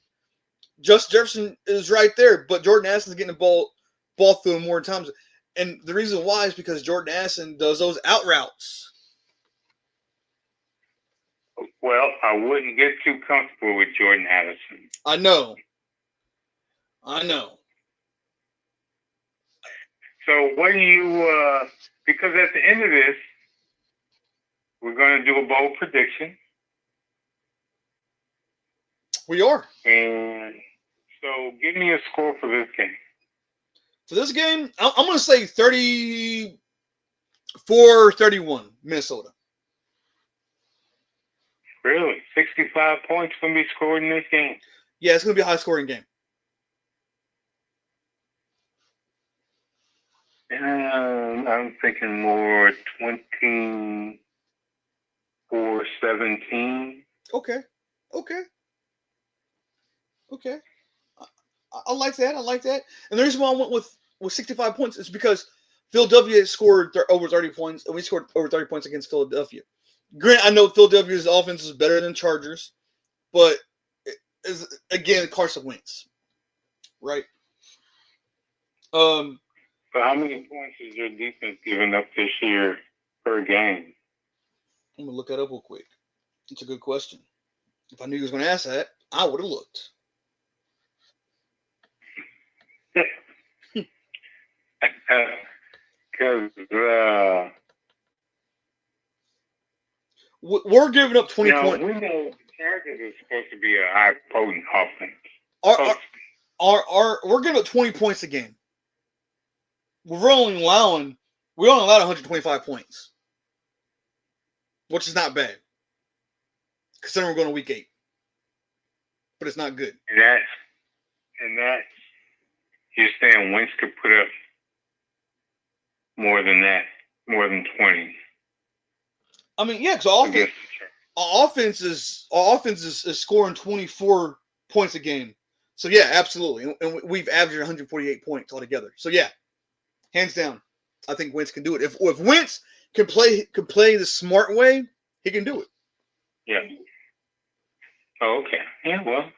Justin Jefferson is right there, but Jordan Addison is getting the ball through him more times. And the reason why is because Jordan Addison does those out routes. Well, I wouldn't get too comfortable with Jordan Addison. I know. So what do you, because at the end of this, we're going to do a bold prediction. We are. And so give me a score for this game. For this game, I'm going to say 34-31, Minnesota. Really? 65 points going to be scored in this game? Yeah, it's going to be a high-scoring game. I'm thinking more 24-17. Okay. I like that. And the reason why I went with 65 points is because Philadelphia scored over 30 points, and we scored over 30 points against Philadelphia. Granted, I know Philadelphia's offense is better than Chargers, but again, Carson Wentz, right? So how many points is your defense giving up this year per game? I'm gonna look that up real quick. It's a good question. If I knew you was gonna ask that, I would have looked. Because we're giving up 20 points. We know Chargers is supposed to be a high potent offense. We're giving up 20 points a game. We only allowed 125 points, which is not bad considering we're going to week 8. But it's not good. And that's you're saying Wentz could put up more than that, more than 20. I mean, yeah, because our offense is scoring 24 points a game. So yeah, absolutely, and we've averaged 148 points altogether. So yeah, hands down, I think Wentz can do it. If Wentz can play the smart way, he can do it. Yeah. Oh, okay. Yeah. Well,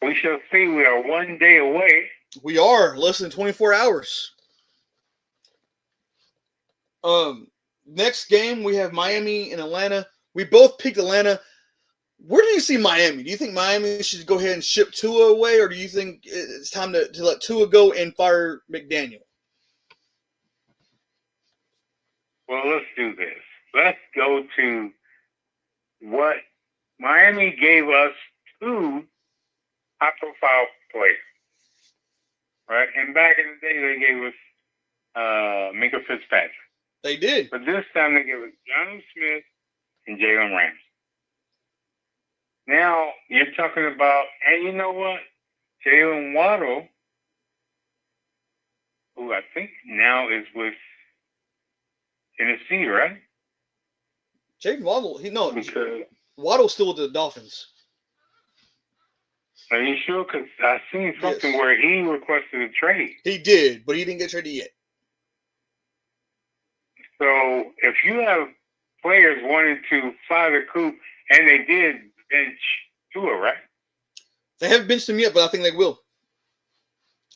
We shall see. We are 1 day away. We are less than 24 hours. Next game we have Miami and Atlanta. We both picked Atlanta. Where do you see Miami? Do you think Miami should go ahead and ship Tua away, or do you think it's time to let Tua go and fire McDaniel? Well, let's do this. Let's go to what Miami gave us 2 high-profile players, right? And back in the day, they gave us Minka Fitzpatrick. They did. But this time, they gave us Jonnu Smith and Jalen Ramsey. Now, you're talking about, and you know what? Jalen Waddle, who I think now is with Tennessee, right? Jalen Waddle, Because, Waddle's still with the Dolphins. are you sure? Because I seen something Yes. where he requested a trade. He did, but he didn't get traded yet. So if you have players wanting to fly the coop, and they did bench Tua, right? They haven't benched him yet, but I think they will.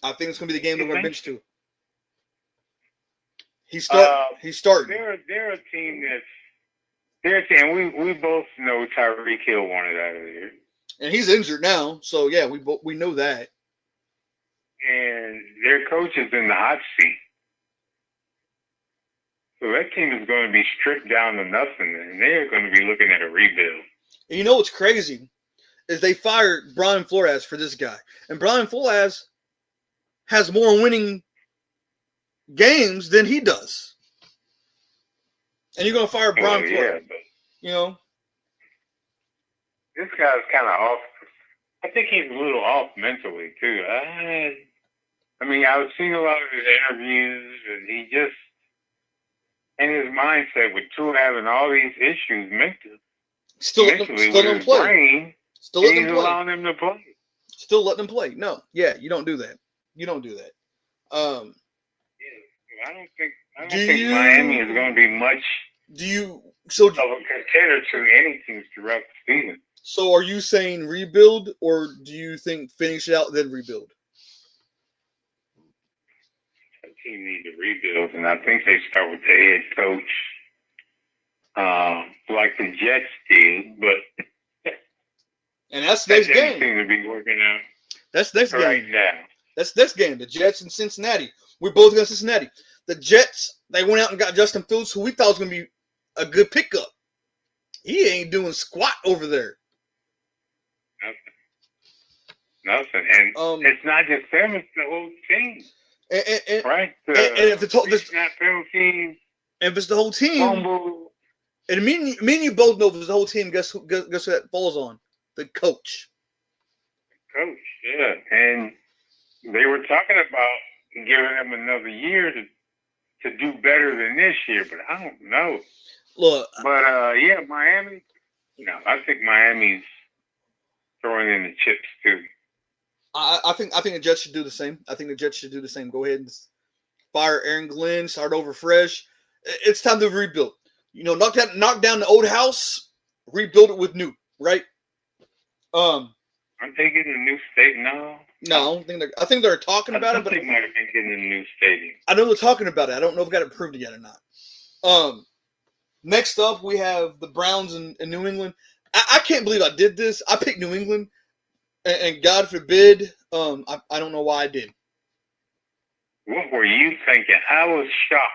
I think it's going to be the game they're You going to think? bench Tua. He's starting. They're a team and we both know Tyreek Hill wanted out of there, And he's injured now, so yeah, we know that. and their coach is in the hot seat. So that team is going to be stripped down to nothing, and they're going to be looking at a rebuild. And you know what's crazy is they fired Brian Flores for this guy, and Brian Flores has more winning games than he does. And you're going to fire Brian Flores, Yeah, but you know? this guy's kind of off. I think he's a little off mentally too. I mean, I've seen a lot of his interviews, and he just, and his mindset with Tua having all these issues mentally Still let with them his play. brain, Still let he's them play. allowing them to play. Still let them play. No, yeah, you don't do that. You don't do that. I don't think Do think you- Miami is going to be much Do you so of a contender to any teams throughout the season. so are you saying rebuild, or do you think finish it out then rebuild? The team needs to rebuild, and I think they start with the head coach, like the Jets did. But And that's that next doesn't game. seem to be working out That's next right game. now. That's next game. The Jets and Cincinnati. We both got Cincinnati. The Jets, they went out and got Justin Fields, who we thought was going to be a good pickup. He ain't doing squat over there. Nothing. And it's not just them; it's the whole team, And right? and if It's not penalties, it's the whole team, fumble. and me and you both know if it's the whole team, guess who that falls on? The coach. Coach, yeah. And they were talking about giving him another year to do better than this year, but I don't know. Look, But yeah, Miami. I think Miami's throwing in the chips too. I think the Jets should do the same. I think the Jets should do the same. Go ahead and fire Aaron Glenn, start over fresh. It's time to rebuild. Knock down the old house, rebuild it with new, right? Aren't they getting a new stadium? No, No, I think they're talking about it, but they might have been getting a new stadium. I know they're talking about it. I don't know if we got it approved yet or not. Next up, we have the Browns in New England. I can't believe I did this. I picked New England, and God forbid, I don't know why I did. What were you thinking? I was shocked.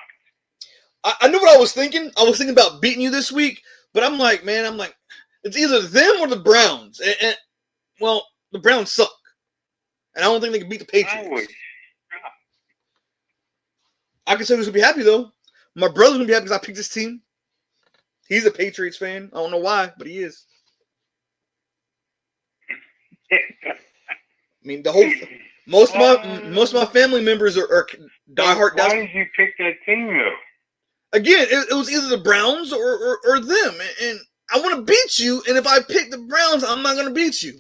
I knew what I was thinking. I was thinking about beating you this week, but I'm like, it's either them or the Browns. And well, the Browns suck, and I don't think they can beat the Patriots. I was I can say who's gonna be happy though. My brother's gonna be happy because I picked this team. He's a Patriots fan. I don't know why, but he is. shocked. I mean, most of my family members are diehard. Why did you pick that team though? Again, it was either the Browns or them, and I want to beat you. And if I pick the Browns, I'm not gonna beat you.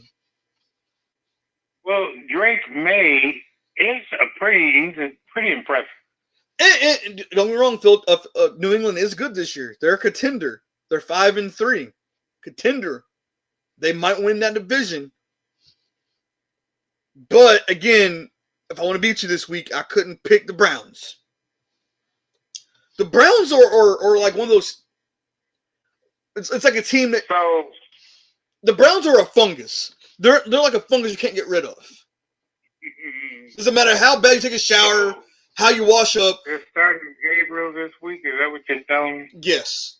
Well, Drake May is he's pretty impressive. And don't get me wrong, Phil. New England is good this year. They're a contender. They're 5-3, contender. They might win that division. But again, if I want to beat you this week, I couldn't pick the Browns. The Browns are like one of those. It's like a team that So the Browns are a fungus. They're like a fungus you can't get rid of. Doesn't matter how bad you take a shower, how you wash up. they're starting Gabriel this week. Is that what you're telling me? Yes,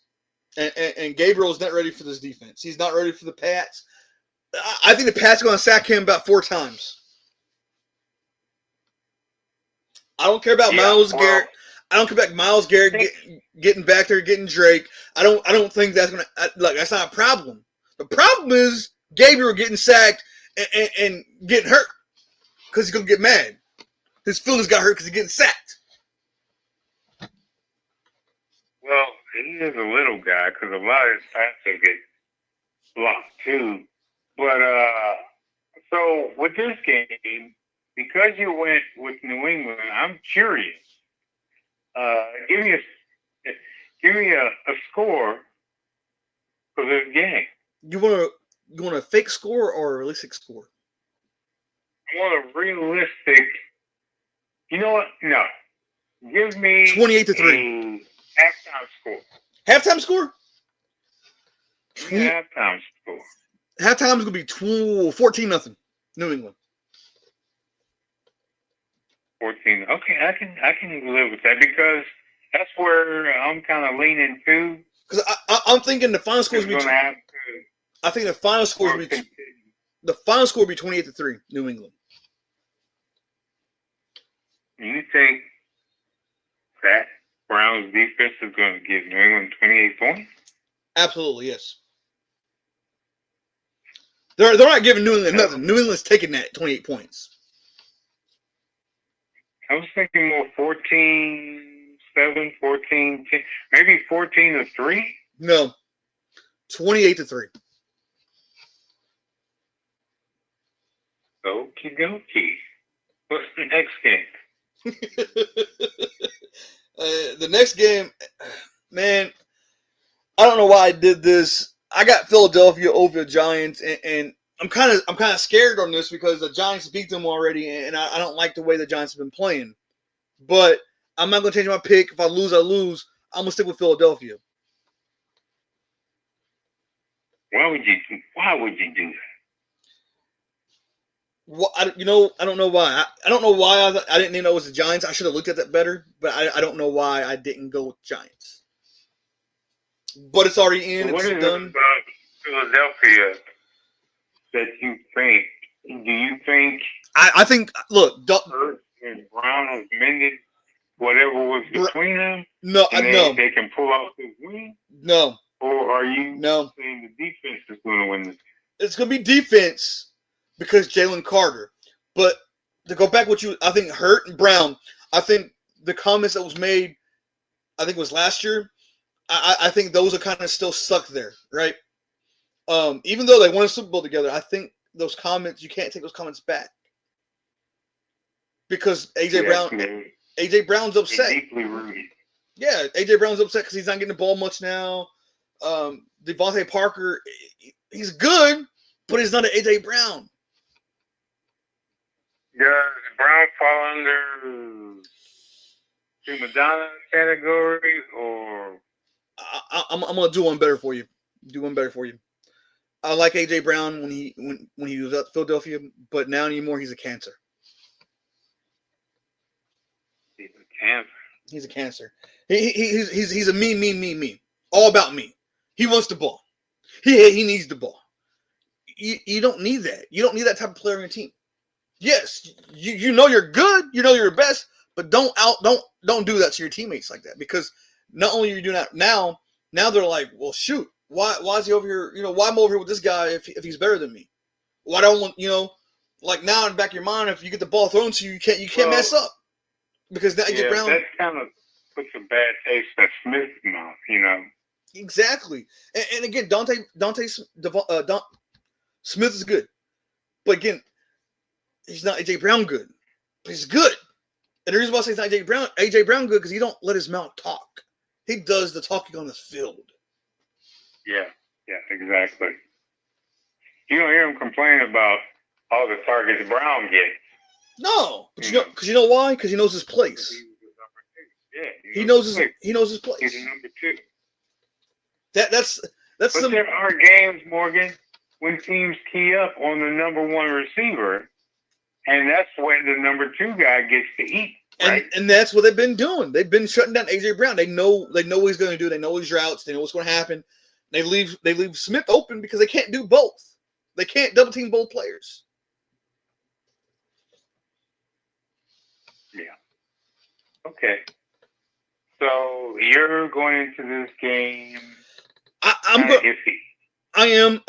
and Gabriel's not ready for this defense. He's not ready for the Pats. I think the Pats are going to sack him about 4 times. I don't care about Myles Garrett. I don't care about Myles Garrett getting back there, getting Drake. I don't think that's gonna that's not a problem. The problem is Gabriel getting sacked and getting hurt because he's gonna get mad. His feelings got hurt because he's getting sacked. Well, he is a little guy because a lot of his passes get blocked too. But so with this game, because you went with New England, I'm curious. Give me a score for this game. You want a fake score or a realistic score? I want a realistic. You know what? No. Give me 28-3 halftime score. Halftime score? Halftime score. Halftime is gonna be 14-0 New England. 14. Okay, I can live with that because that's where I'm kind of leaning to. Because I'm thinking the final score is going to have to. I think the final score will be 28-3 New England. You think that Browns defense is going to give New England 28 points? Absolutely, yes. They're not giving New England nothing. New England's taking that 28 points. I was thinking more 14-7, 14-10, maybe 14-3. No, 28-3. Okie dokie. What's the next game? The next game, man, I don't know why I did this. I got Philadelphia over the Giants, and I'm kind of scared on this because the Giants beat them already, and I don't like the way the Giants have been playing. But I'm not going to change my pick. If I lose, I lose. I'm going to stick with Philadelphia. Why would you do that? Well, I don't know why. I don't know why I didn't know it was the Giants. I should have looked at that better, but I don't know why I didn't go with Giants. But it's already in. What it's is done. it about Philadelphia that you think? Do you think? I think. Look, Hurts and Brown has mended whatever was between them. No, they can pull out this win. No. Or are you saying the defense is going to win this? It's going to be defense because Jalen Carter. But to go back, I think Hurt and Brown. I think the comments that was made, I think it was last year. I think those are kind of still stuck there, right? Even though they won a Super Bowl together, I think those comments, you can't take those comments back because AJ Brown's upset. Deeply rooted. Yeah, AJ Brown's upset because he's not getting the ball much now. Devontae Parker, he's good, but he's not an AJ Brown. Does Brown fall under the Madonna category, or I'm gonna do one better for you. I like AJ Brown when he was at Philadelphia, but now anymore he's a cancer. He's a cancer. He's a me. All about me. He wants the ball. He needs the ball. You don't need that. You don't need that type of player on your team. Yes, you know you're good. You know you're the best, but don't do that to your teammates like that because not only are you doing that now they're like, well, shoot, why is he over here? Why am I over here with this guy if he's better than me? Why don't want like now in the back of your mind, if you get the ball thrown to you, you can't mess up because now AJ Brown. That kind of puts a bad taste in Smith's mouth, Exactly, and again, Smith is good, but again, he's not AJ Brown good, but he's good. And the reason why I say he's not AJ Brown good because he don't let his mouth talk. He does the talking on the field. Yeah, exactly. You don't hear him complain about all the targets Brown gets. No, but you know why? Because he knows his place. Yeah, He knows his place. He's a number 2. That's But some. there are games, Morgan, when teams key up on the number 1 receiver, and that's when the number 2 guy gets to eat. Right? And that's what they've been doing. They've been shutting down AJ Brown. They know what he's going to do. They know his routes. They know what's going to happen. They leave Smith open because they can't do both. They can't double team both players. Yeah. Okay. So you're going into this game. Iffy. I am.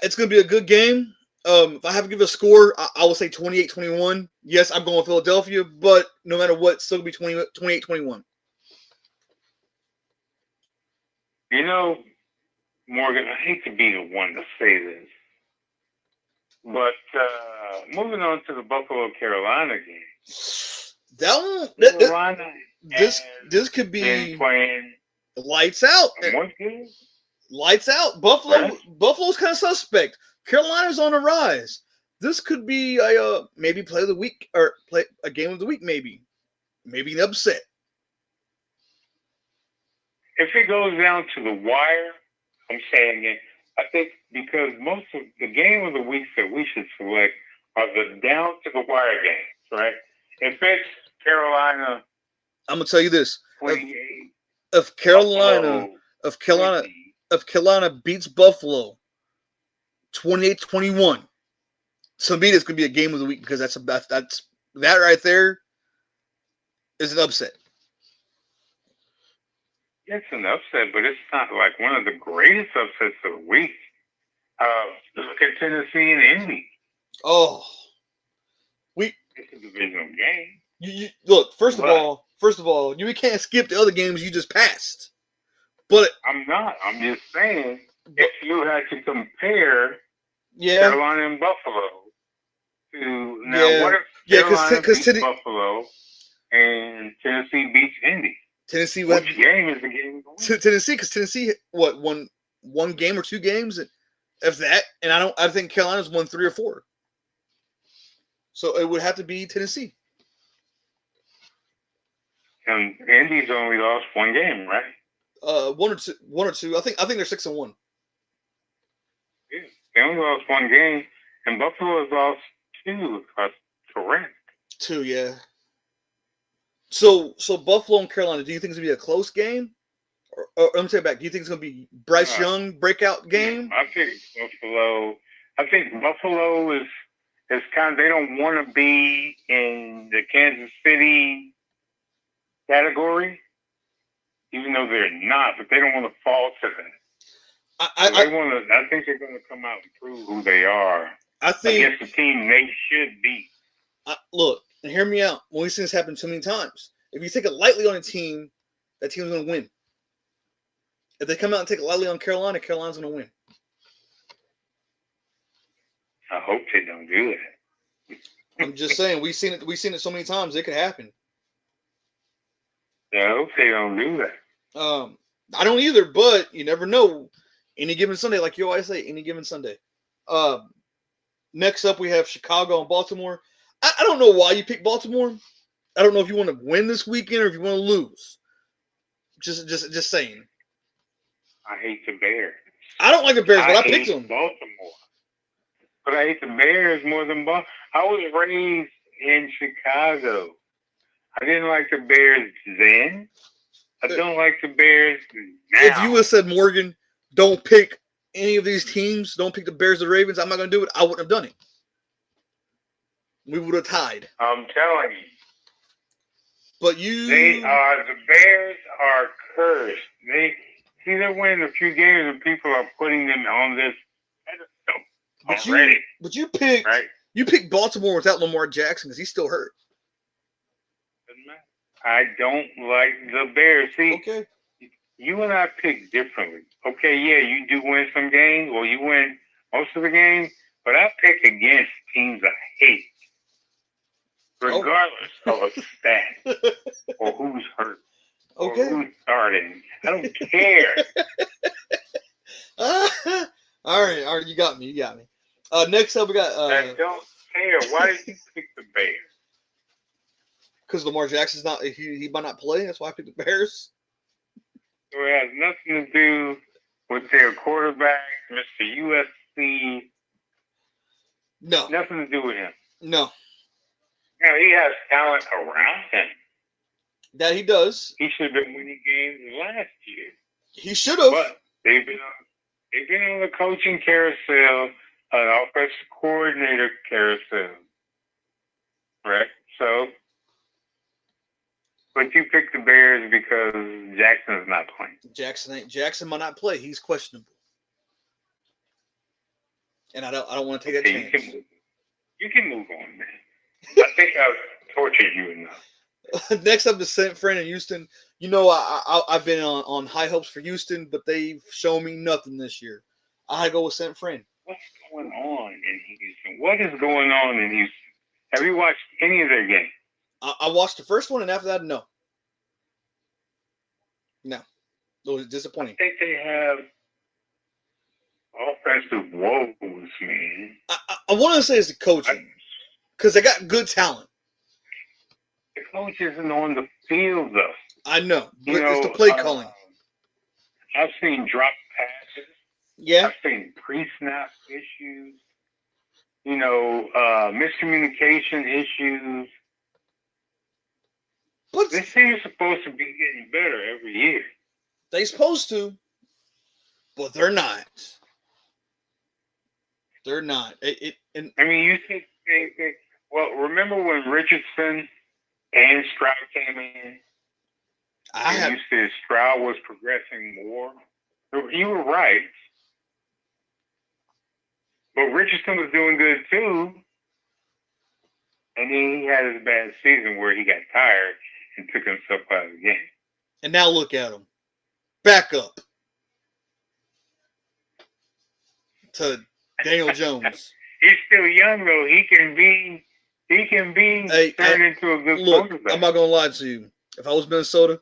It's going to be a good game. If I have to give a score, I will say 28-21. Yes, I'm going with Philadelphia, but no matter what, it's still going to be 28-21. You know, Morgan, I hate to be the one to say this, but moving on to the Buffalo-Carolina game. That one, Carolina this could be playing lights out. Lights out. Buffalo's kind of suspect. Carolina's on a rise. This could be a maybe play of the week or play a game of the week. Maybe an upset. If it goes down to the wire, I'm saying it. I think because most of the game of the weeks that we should select are the down to the wire games, right? If it's Carolina, I'm gonna tell you this: 28, if Carolina beats Buffalo 28-21, to me, it's gonna be a game of the week because that's that right there is an upset. It's an upset, but it's not like one of the greatest upsets of the week. Look at Tennessee and Indy. Oh, it's a divisional game. You look. First of all, you can't skip the other games you just passed. But I'm not. I'm just saying if you had to compare Carolina and Buffalo to now, what if Carolina beats Buffalo and Tennessee beats Indy? Tennessee. Which game is the game? Tennessee, because Tennessee won one game or 2 games, if that, and I think Carolina's won 3 or 4. So it would have to be Tennessee. And Indy's only lost 1 game, right? One or two. I think they're 6-1. Yeah, they only lost 1 game, and Buffalo has lost 2. Correct. 2, yeah. So Buffalo and Carolina, do you think it's gonna be a close game? Or let me take it back. Do you think it's gonna be Bryce Young breakout game? I think Buffalo. I think Buffalo is kind of, they don't want to be in the Kansas City category, even though they're not. But they don't want to fall to that. I think they're going to come out and prove who they are. I think against the team they should be. Look, and hear me out. We've seen this happen too many times. If you take it lightly on a team, that team's going to win. If they come out and take it lightly on Carolina, Carolina's going to win. I hope they don't do that. I'm just saying, we've seen it so many times. It could happen. Yeah, I hope they don't do that. I don't either, but you never know. Any given Sunday, like you always say, any given Sunday. Next up, we have Chicago and Baltimore. I don't know why you picked Baltimore. I don't know if you want to win this weekend or if you want to lose. Just saying. I hate the Bears. I don't like the Bears, but I picked them. Baltimore. But I hate the Bears more than Baltimore. I was raised in Chicago. I didn't like the Bears then. I don't like the Bears now. If you would have said, Morgan, don't pick any of these teams, don't pick the Bears or the Ravens, I'm not going to do it, I wouldn't have done it. We would have tied. I'm telling you. But the Bears are cursed. They're winning a few games and people are putting them on this pedestal already. But you picked Baltimore without Lamar Jackson because he's still hurt. I don't like the Bears. See, okay. You and I pick differently. Okay, yeah, you do win some games, or you win most of the games, but I pick against teams I hate, regardless of a stat or who's hurt or who's starting. I don't care. All right, you got me. Next up, we got. I don't care. Why did you pick the Bears? Because Lamar Jackson's not he might not play. That's why I picked the Bears. So it has nothing to do with their quarterback, Mr. USC. No, Nothing to do with him. no, Now he has talent around him. that he does. He should have been winning games last year. He should have. But they've been on the coaching carousel, an offensive coordinator carousel. Right? So, but you picked the Bears because Jackson's not playing. Jackson might not play. He's questionable, and I don't want to take that chance. You can move on, man. I think I've tortured you enough. Next up is San Fran and Houston. You know, I've been on high hopes for Houston, but they've shown me nothing this year. I go with San Fran. What's going on in Houston? What is going on in Houston? Have you watched any of their games? I watched the first one, and after that, no. It was disappointing. I think they have offensive woes, man. I want to say it's the coaching, because they got good talent. The coach isn't on the field, though. I know, but it's the play calling. I've seen drop passes. Yeah. I've seen pre-snap issues. Miscommunication issues. But this team is supposed to be getting better every year. They're supposed to, but they're not. They're not. You think the same thing. Well, remember when Richardson and Stroud came in? You said Stroud was progressing more. You were right. But Richardson was doing good too. And then he had his bad season where he got tired and took himself out of the game. And now look at him. Back up to Daniel Jones. He's still young though. He can be turned into a good quarterback. I'm not gonna lie to you. If I was Minnesota,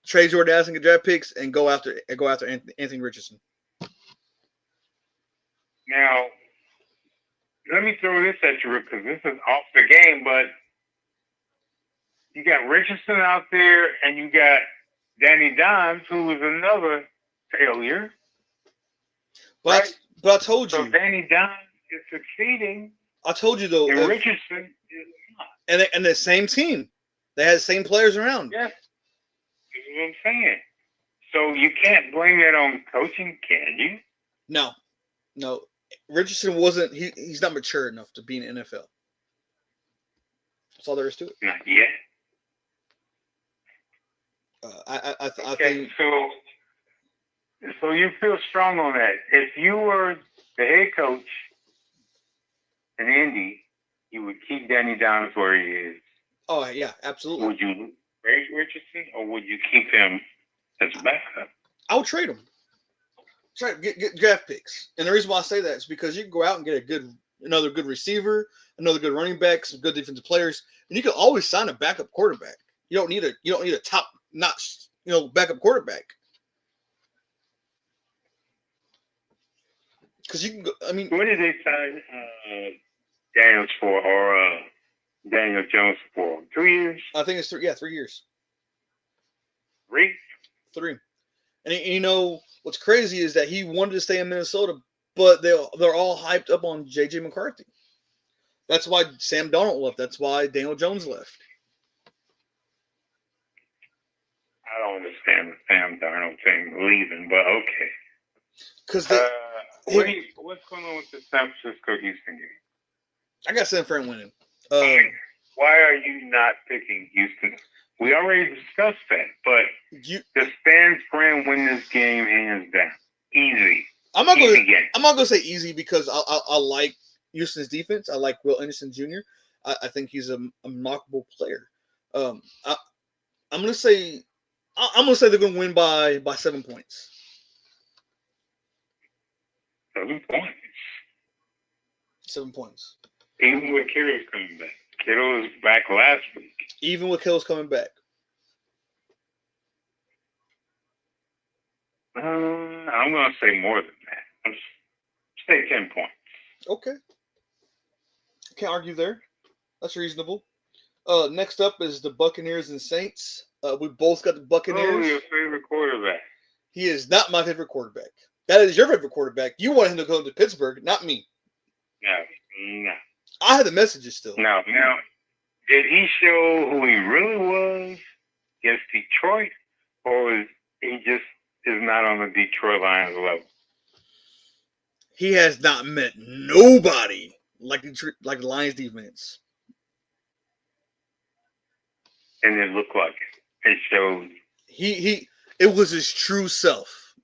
trade Jordan Addison, get draft picks, and go after Anthony Richardson. Now, let me throw this at you because this is off the game, but you got Richardson out there and you got Danny Dimes, who was another failure. But I told you. So Danny Dimes is succeeding. I told you though. And Richardson is not. And the same team. They had the same players around. Yes. That's what I'm saying. So you can't blame that on coaching, can you? No. Richardson wasn't. He's not mature enough to be in the NFL. That's all there is to it. Not yet. I okay, think. So you feel strong on that. If you were the head coach in Indy, you would keep Danny Dimes where he is. Oh yeah, absolutely. Would you trade Richardson or would you keep him as backup? I would trade him. Get draft picks. And the reason why I say that is because you can go out and get another good receiver, another good running back, some good defensive players, and you can always sign a backup quarterback. You don't need a top notch, backup quarterback. Because you can go. I mean, what did they sign Daniels for or Daniel Jones for? 2 years? I think it's 3. Yeah, 3 years. 3? 3. And what's crazy is that he wanted to stay in Minnesota, but they're all hyped up on J.J. McCarthy. That's why Sam Darnold left. That's why Daniel Jones left. I don't understand the Sam Darnold thing leaving, but okay. Because what's going on with the San Francisco Houston game? I got San Fran winning. Why are you not picking Houston? We already discussed that, but the San Fran win this game hands down, easy. I'm not gonna say easy because I like Houston's defense. I like Will Anderson Jr. I think he's a remarkable player. I'm gonna say they're gonna win by 7 points. 7 points. 7 points. Even with Kittle's coming back. Kittle was back last week. Even with Kittle's coming back. I'm going to say more than that. I'm say 10 points. Okay. Can't argue there. That's reasonable. Next up is the Buccaneers and Saints. We both got the Oh, Buccaneers. your favorite quarterback. He is not my favorite quarterback. That is your favorite quarterback. You want him to go to Pittsburgh, not me. No. I have the messages still. Now, did he show who he really was against Detroit, or is he just is not on the Detroit Lions level? He has not met nobody like the Lions defense. And it looked like it. It showed. It was his true self.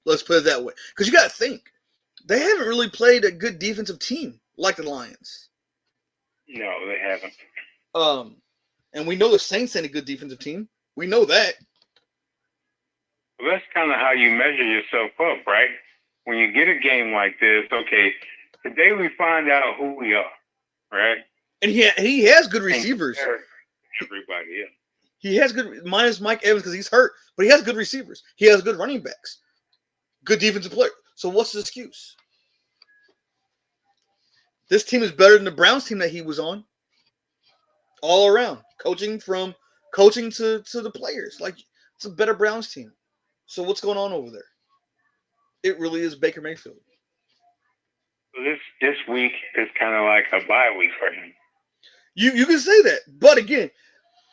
Let's put it that way. Because you got to think, they haven't really played a good defensive team like the Lions. No, they haven't. And we know the Saints ain't a good defensive team. We know that. Well, that's kind of how you measure yourself up, right? When you get a game like this, okay, today we find out who we are, right? And he has good receivers. Everybody else. He has good, minus Mike Evans because he's hurt, but he has good receivers. He has good running backs, good defensive player. So what's the excuse? This team is better than the Browns team that he was on. All around, coaching to the players, like it's a better Browns team. So what's going on over there? It really is Baker Mayfield. This week is kind of like a bye week for him. You can say that, but again,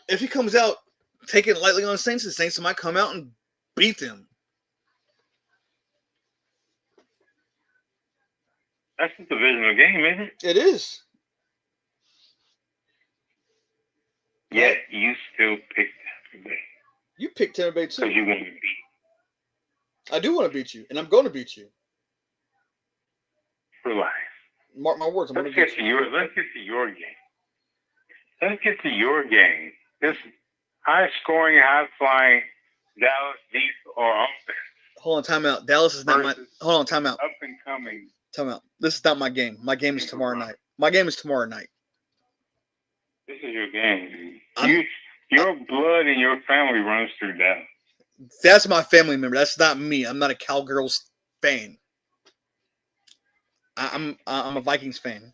if he comes out taking it lightly on the Saints might come out and beat them. That's a divisional game, isn't it? It is. Yet you still picked Tampa Bay. You picked Tampa Bay too. Because you want to beat. I do want to beat you, and I'm going to beat you. Relax. Mark my words. Let's get to your game. Let's get to your game. This high-scoring, high-flying Dallas deep or offense. Hold on, time out. Dallas is not my. Hold on, time out. Up and coming. Time out. This is not my game. My game is tomorrow night. My game is tomorrow night. This is your game. Your blood and your family runs through Dallas. That's my family member. That's not me. I'm not a Cowgirls fan. I'm a Vikings fan.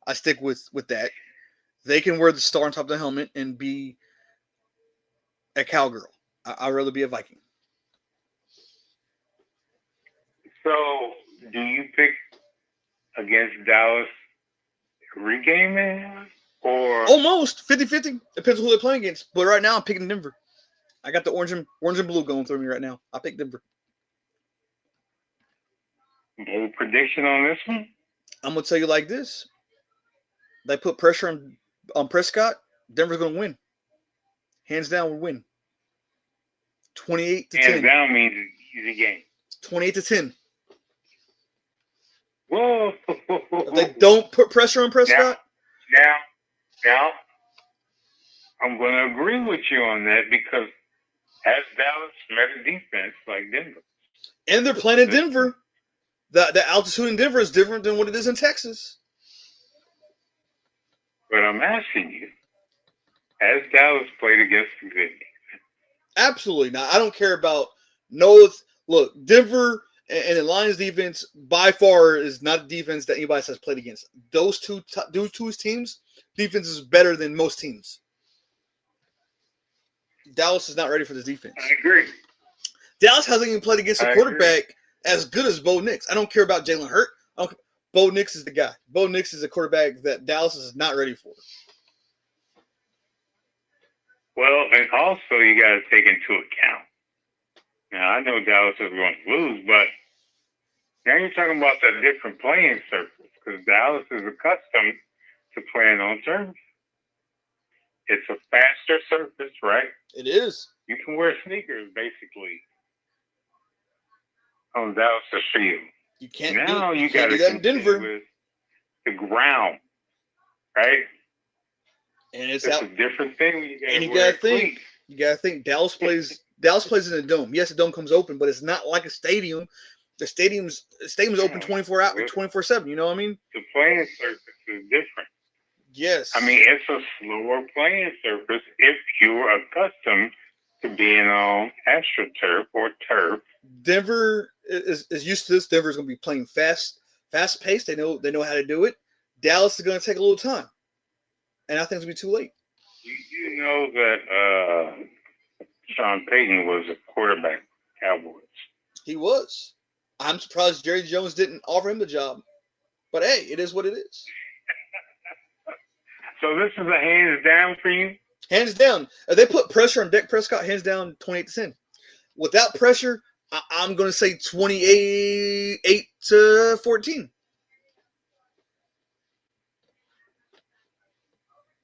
I stick with that. They can wear the star on top of the helmet and be a Cowgirl. I'd rather be a Viking. So, do you pick against Dallas every game, man? Or almost 50-50. Depends on who they're playing against. But right now, I'm picking Denver. I got the orange and blue going through me right now. I pick Denver. Bold prediction on this one? I'm gonna tell you like this: they put pressure on Prescott. Denver's gonna win. Hands down, we win. 28-10. Hands down means it's easy game. 28-10. Whoa! If they don't put pressure on Prescott. Now, I'm going to agree with you on that because has Dallas met a defense like Denver? And they're playing in Denver. The altitude in Denver is different than what it is in Texas. But I'm asking you, has Dallas played against a good defense? Absolutely not. I don't care about no. Look, Denver and the Lions defense by far is not a defense that anybody has played against. Those two teams, defense is better than most teams. Dallas is not ready for this defense. I agree. Dallas hasn't even played against a quarterback as good as Bo Nix. I don't care about Jalen Hurt. Bo Nix is the guy. Bo Nix is a quarterback that Dallas is not ready for. Well, and also you got to take into account. Now, I know Dallas is going to lose, but now you're talking about that different playing surface because Dallas is accustomed to playing on turf. It's a faster surface, right? It is. You can wear sneakers, basically, on Dallas' field. You can't now do, you got to do that in Denver. With the ground, right? And it's a different thing. You gotta think Dallas plays in a dome. Yes, the dome comes open, but it's not like a stadium. The stadium's open 24/7. You know what I mean? The playing surface is different. Yes. I mean, it's a slower playing surface if you're accustomed to being on AstroTurf or turf. Denver is used to this. Denver's going to be playing fast paced. They know how to do it. Dallas is going to take a little time, and I think it's going to be too late. You know that Sean Payton was a quarterback Cowboys. He was. I'm surprised Jerry Jones didn't offer him the job. But hey, it is what it is. So this is a hands down for you? Hands down. If they put pressure on Dak Prescott, hands down, 28-10. Without pressure, I'm going to say 28-14.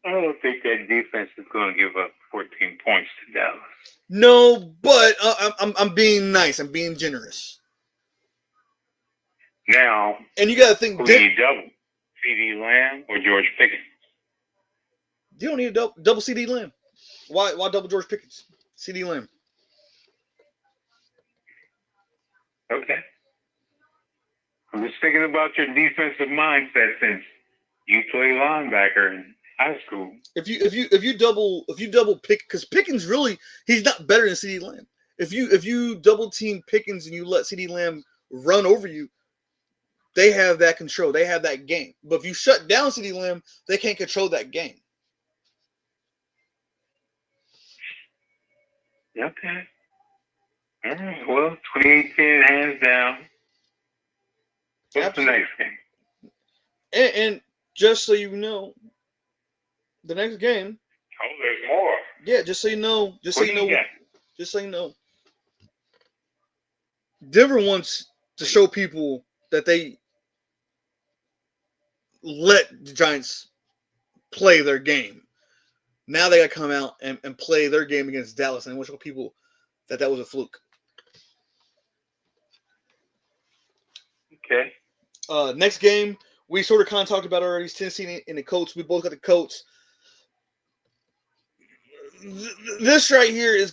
I don't think that defense is going to give up 14 points to Dallas. No, but I'm being nice. I'm being generous. Now, and you got to think, who do you double? CeeDee Lamb or George Pickens? You don't need a double CeeDee Lamb. Why double George Pickens? CeeDee Lamb. Okay. I'm just thinking about your defensive mindset since you play linebacker in high school. If you double Pick, because Pickens really, he's not better than CeeDee Lamb. If you double team Pickens and you let CeeDee Lamb run over you, they have that control. They have that game. But if you shut down CeeDee Lamb, they can't control that game. Okay. All right. Well, 28-10, hands down. What's Absolutely. the next game? And just so you know, the next game. Oh, there's more. Yeah, just so you know. Just so you know. Got? Just so you know. Denver wants to show people that they let the Giants play their game. Now they got to come out and play their game against Dallas, and I want to show people that was a fluke. Okay. Next game, we sort of kind of talked about already. Tennessee and the Colts. We both got the Colts. This right here is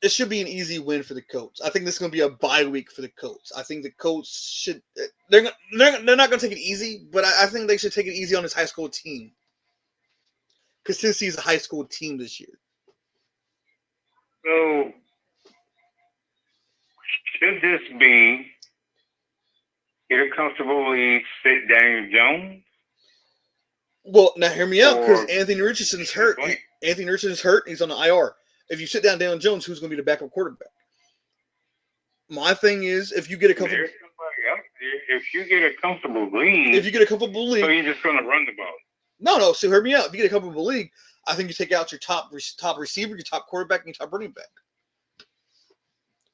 it should be an easy win for the Colts. I think this is going to be a bye week for the Colts. I think the Colts should they're not going to take it easy, but I think they should take it easy on this high school team because Tennessee is a high school team this year. So should this be get a comfortable lead, sit Daniel Jones? Well, now hear me out because Anthony Richardson's hurt. Anthony Richardson's hurt. He's on the IR. If you sit down Daniel Jones, who's going to be the backup quarterback? My thing is, if you get a comfortable, there's somebody out there. If you get a comfortable lead, so you're just going to run the ball. No. So hear me out. If you get a comfortable league, I think you take out your top receiver, your top quarterback, and your top running back.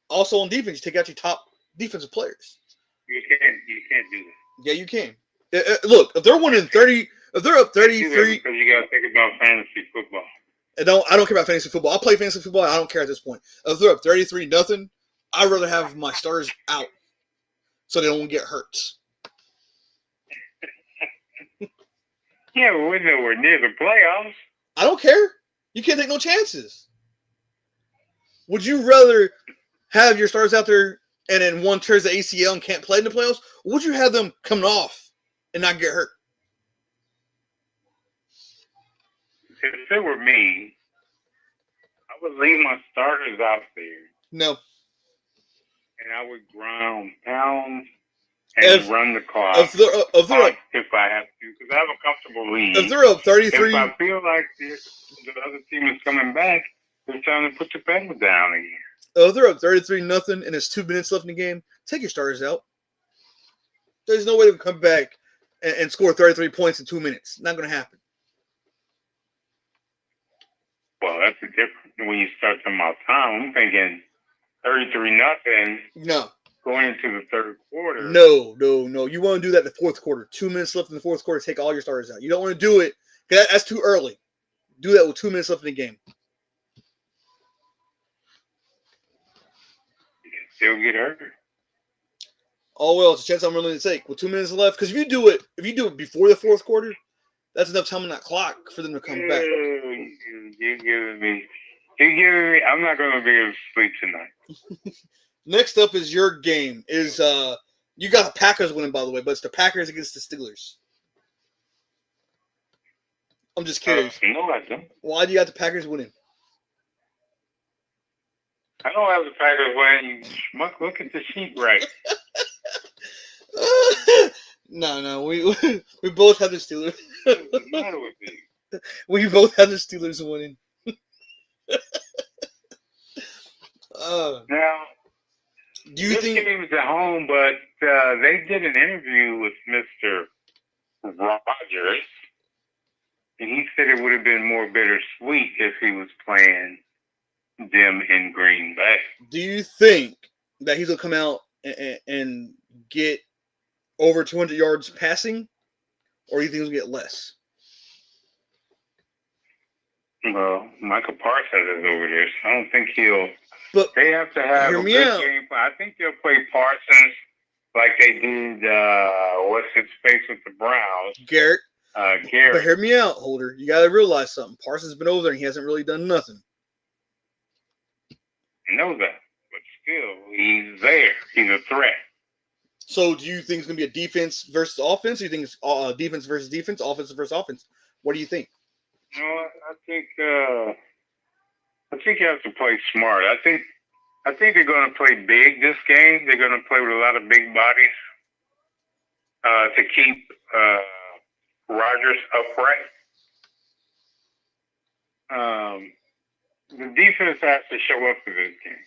Also on defense, you take out your top defensive players. You can't do that. Yeah, you can. Look, if they're winning 30, if they're up 33, because you got to think about fantasy football. I don't care about fantasy football. I'll play fantasy football. I don't care at this point. If they're up 33-0, I'd rather have my starters out so they don't get hurt. Yeah, but we're nowhere near the playoffs. I don't care. You can't take no chances. Would you rather have your stars out there and then one tears the ACL and can't play in the playoffs? Or would you have them coming off and not get hurt? If it were me, I would leave my starters out there. No. And I would ground pound and run the clock. If I have to, because I have a comfortable lead. If they're up 33, if I feel like the other team is coming back, it's time to put the pedal down again. If they're up 33-0 and there's 2 minutes left in the game, take your starters out. There's no way to come back and score 33 points in 2 minutes. Not going to happen. Well, that's the difference when you start talking about time. I'm thinking 33-0. No. Going into the third quarter. No. You want to do that in the fourth quarter. 2 minutes left in the fourth quarter. Take all your starters out. You don't want to do it because that's too early. Do that with 2 minutes left in the game. You can still get hurt. Oh well, it's a chance I'm willing to take with 2 minutes left. Because if you do it before the fourth quarter, that's enough time on that clock for them to come back. You're giving me. I'm not going to be able to sleep tonight. Next up is your game. You got the Packers winning, by the way, but it's the Packers against the Steelers. I'm just curious. No, I don't. Why do you got the Packers winning? I don't have the Packers winning. Look at the sheet right. No, we both have the Steelers. What's the matter with you? We both have the Steelers winning. Now, Do you this think? game is at home, but they did an interview with Mr. Rogers, and he said it would have been more bittersweet if he was playing them in Green Bay. Do you think that he's gonna come out and get over 200 yards passing, or do you think he'll get less? Well, Michael Parsons is over there, so I don't think he'll. But They have to have hear a me good out. game plan. I think they'll play Parsons like they did. What's his face with the Browns? Garrett. But Garrett. hear me out, Holder. You got to realize something. Parsons has been over there and he hasn't really done nothing. I know that, but still, he's there. He's a threat. So do you think it's going to be a defense versus offense? Or do you think it's defense versus defense, offense versus offense? What do you think? You know what? I think you have to play smart. I think they're going to play big this game. They're going to play with a lot of big bodies to keep Rodgers upright. The defense has to show up for this game.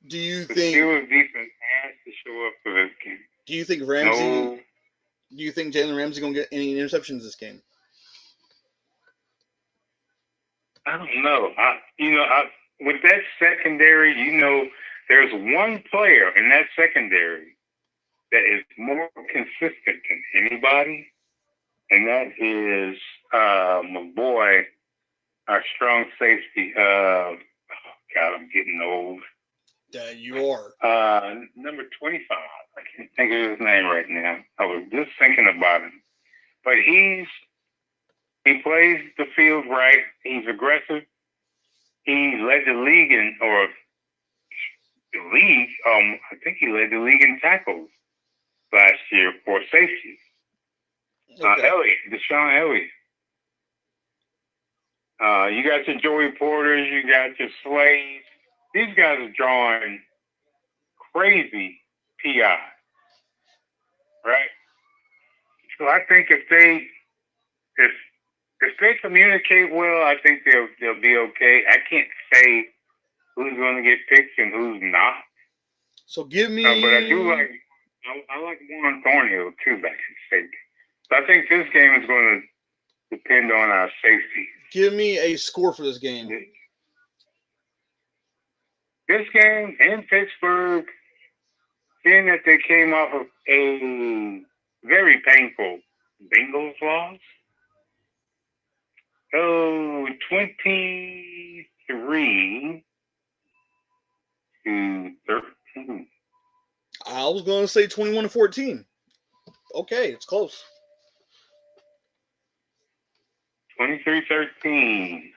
Do you The think? Steelers defense has to show up for this game. Do you think Ramsey? No, Do you think Jalen Ramsey going to get any interceptions this game? I don't know. With that secondary, there's one player in that secondary that is more consistent than anybody, and that is my boy, our strong safety. Oh God, I'm getting old. That you are. Number 25. I can't think of his name right now. I was just thinking about him, but he plays the field right. He's aggressive. He led the league I think he led the league in tackles last year for safety. Okay. Deshaun Elliott. You got your Joey Porters, you got your Slays. These guys are drawing crazy PI, right? So I think if they communicate well, I think they'll be okay. I can't say who's going to get picked and who's not. So give me. But I do like Warren Thornhill too back in safety. So I think this game is going to depend on our safety. Give me a score for this game. This game in Pittsburgh, seeing that they came off of a very painful Bengals loss. 23 to 13. I was going to say 21-14. Okay, it's close. 23-13.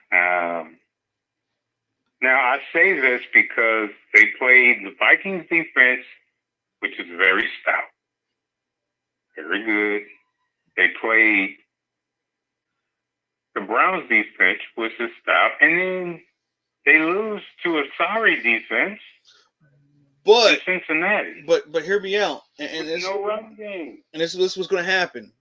Now, I say this because they played the Vikings defense, which is very stout. Very good. They played the Browns defense, which is stout. And then they lose to a sorry defense in Cincinnati. But hear me out. And this, no run game. And this was going to happen.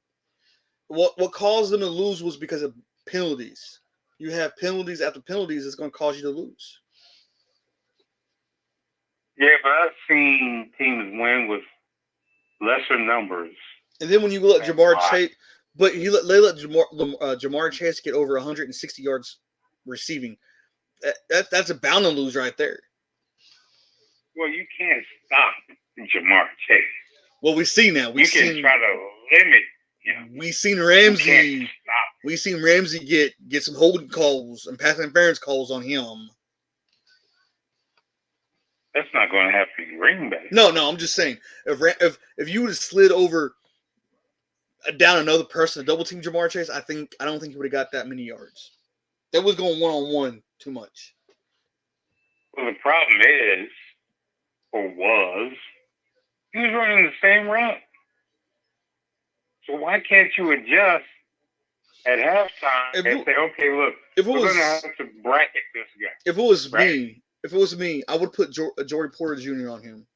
What caused them to lose was because of penalties. You have penalties after penalties, it's going to cause you to lose. Yeah, but I've seen teams win with lesser numbers. And then when you let Jamar Chase, but they let Jamar Chase get over 160 yards receiving. That's a bound to lose right there. Well, you can't stop Jamar Chase. Well, we see now. You can try to limit. We seen Ramsey. We seen Ramsey get some holding calls and pass interference calls on him. That's not going to happen in Green Bay. No, I'm just saying if you would have slid over down another person to double team Jamar Chase, I don't think he would have got that many yards. That was going 1-on-1 too much. Well, the problem is, or was, he was running the same route. So why can't you adjust at halftime and say, okay, look, we're going to have to bracket this guy. If it was me, I would put Joey Porter Jr. on him.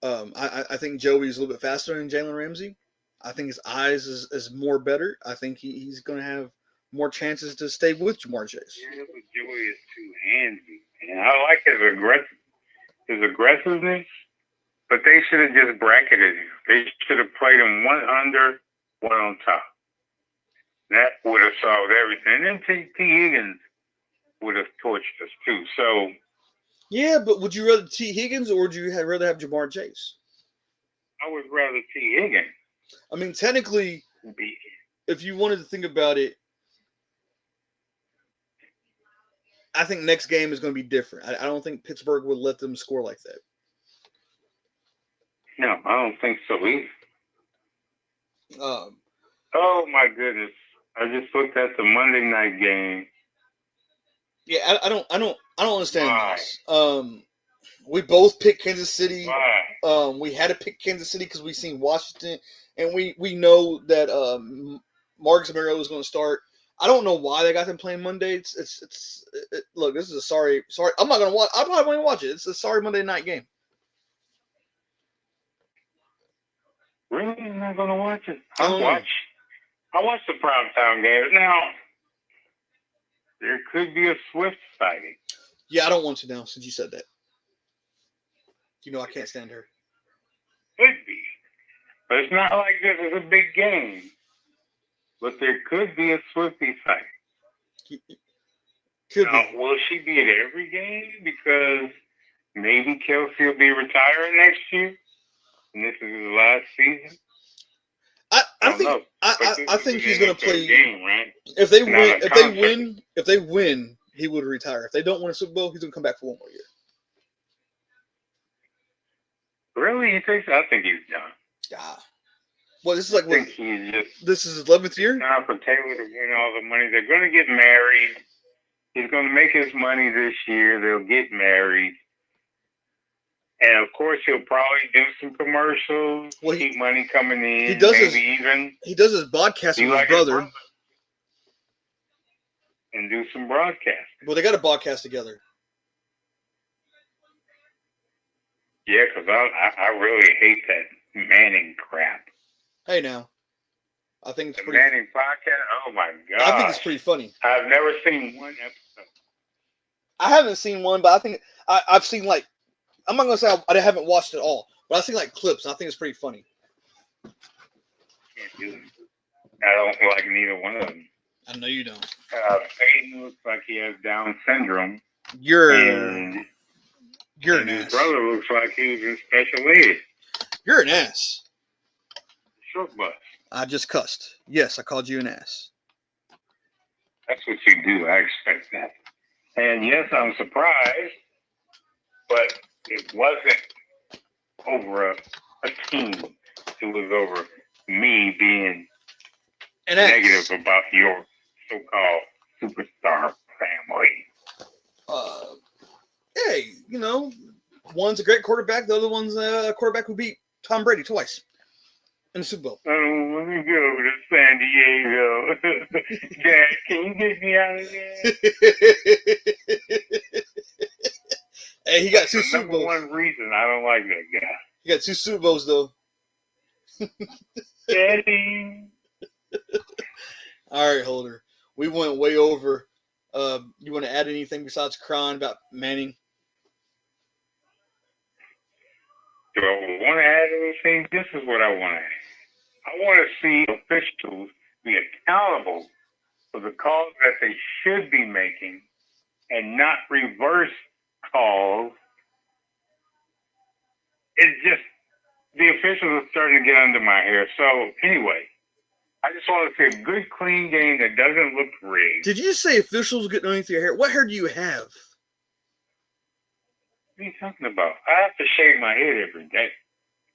I think Joey's a little bit faster than Jalen Ramsey. I think his eyes is more better. I think he's going to have more chances to stay with Jamar Chase. Yeah, but Joey is too handsy. And I like his aggressiveness, but they should have just bracketed him. They should have played him one under, one on top. That would have solved everything. And then T. Higgins would have torched us too. So Yeah, but would you rather T. Higgins or would you rather have Jamar Chase? I would rather T. Higgins I mean, technically, be. if you wanted to think about it, I think next game is going to be different. I don't think Pittsburgh would let them score like that. No, I don't think so either. Um, Oh my goodness! I just looked at the Monday night game. yeah, I don't understand Why? this. We both picked Kansas City. Why? We had to pick Kansas City because we seen Washington, and we know that Marcus Mariota was going to start. I don't know why they got them playing Monday. Look, this is a sorry. I'm not going to watch. I'm not going to watch it. It's a sorry Monday night game. Really? You're not going to watch it? I don't know. I watch the primetime games. Now, there could be a Swift sighting. Yeah, I don't want to now since you said that. You know I can't stand her. Could be. But it's not like this is a big game. But there could be a Swifty sighting. Could Now, be. will she be at every game? Because maybe Kelsey will be retiring next year. And this is his last season. I think he's going to play. Game, right? If they win, he would retire. If they don't win a Super Bowl, he's going to come back for one more year. Really? I think he's done. Yeah. Well, this is like I think he's just. This is his 11th year. Time for Taylor to win all the money. They're going to get married. He's going to make his money this year. They'll get married. And of course, he'll probably do some commercials, keep money coming in. He does his broadcasting with his brother. And do some broadcasting. Well, they got a broadcast together. Yeah, because I really hate that Manning crap. Hey, now. I think it's pretty. Manning podcast? Oh, my God. I think it's pretty funny. I've never seen one episode. I haven't seen one, but I think I've seen, like, I'm not going to say I haven't watched it all, but I've seen, like, clips, and I think it's pretty funny. Can't do it. I don't like neither one of them. I know you don't. Peyton looks like he has Down syndrome. You're an his ass. brother looks like he was in special ed. You're an ass. Short bus. I just cussed. Yes, I called you an ass. That's what you do. I expect that. And yes, I'm surprised, but it wasn't over a team. It was over me being negative about your so-called superstar family. Hey, one's a great quarterback. The other one's a quarterback who beat Tom Brady twice in the Super Bowl. I don't want to go to San Diego. Dad, can you get me out of there? Hey, he got two Super Bowls. One reason I don't like that guy. He got two Super Bowls, though. Daddy. All right, Holder. We went way over. You want to add anything besides crying about Manning? Do I want to add anything? This is what I want to add. I want to see officials be accountable for the calls that they should be making and not reverse calls. It's just the officials are starting to get under my hair. So anyway, I just want to see a good, clean game that doesn't look rigged. Did you say officials getting underneath your hair? What hair do you have? What are you talking about? I have to shave my head every day.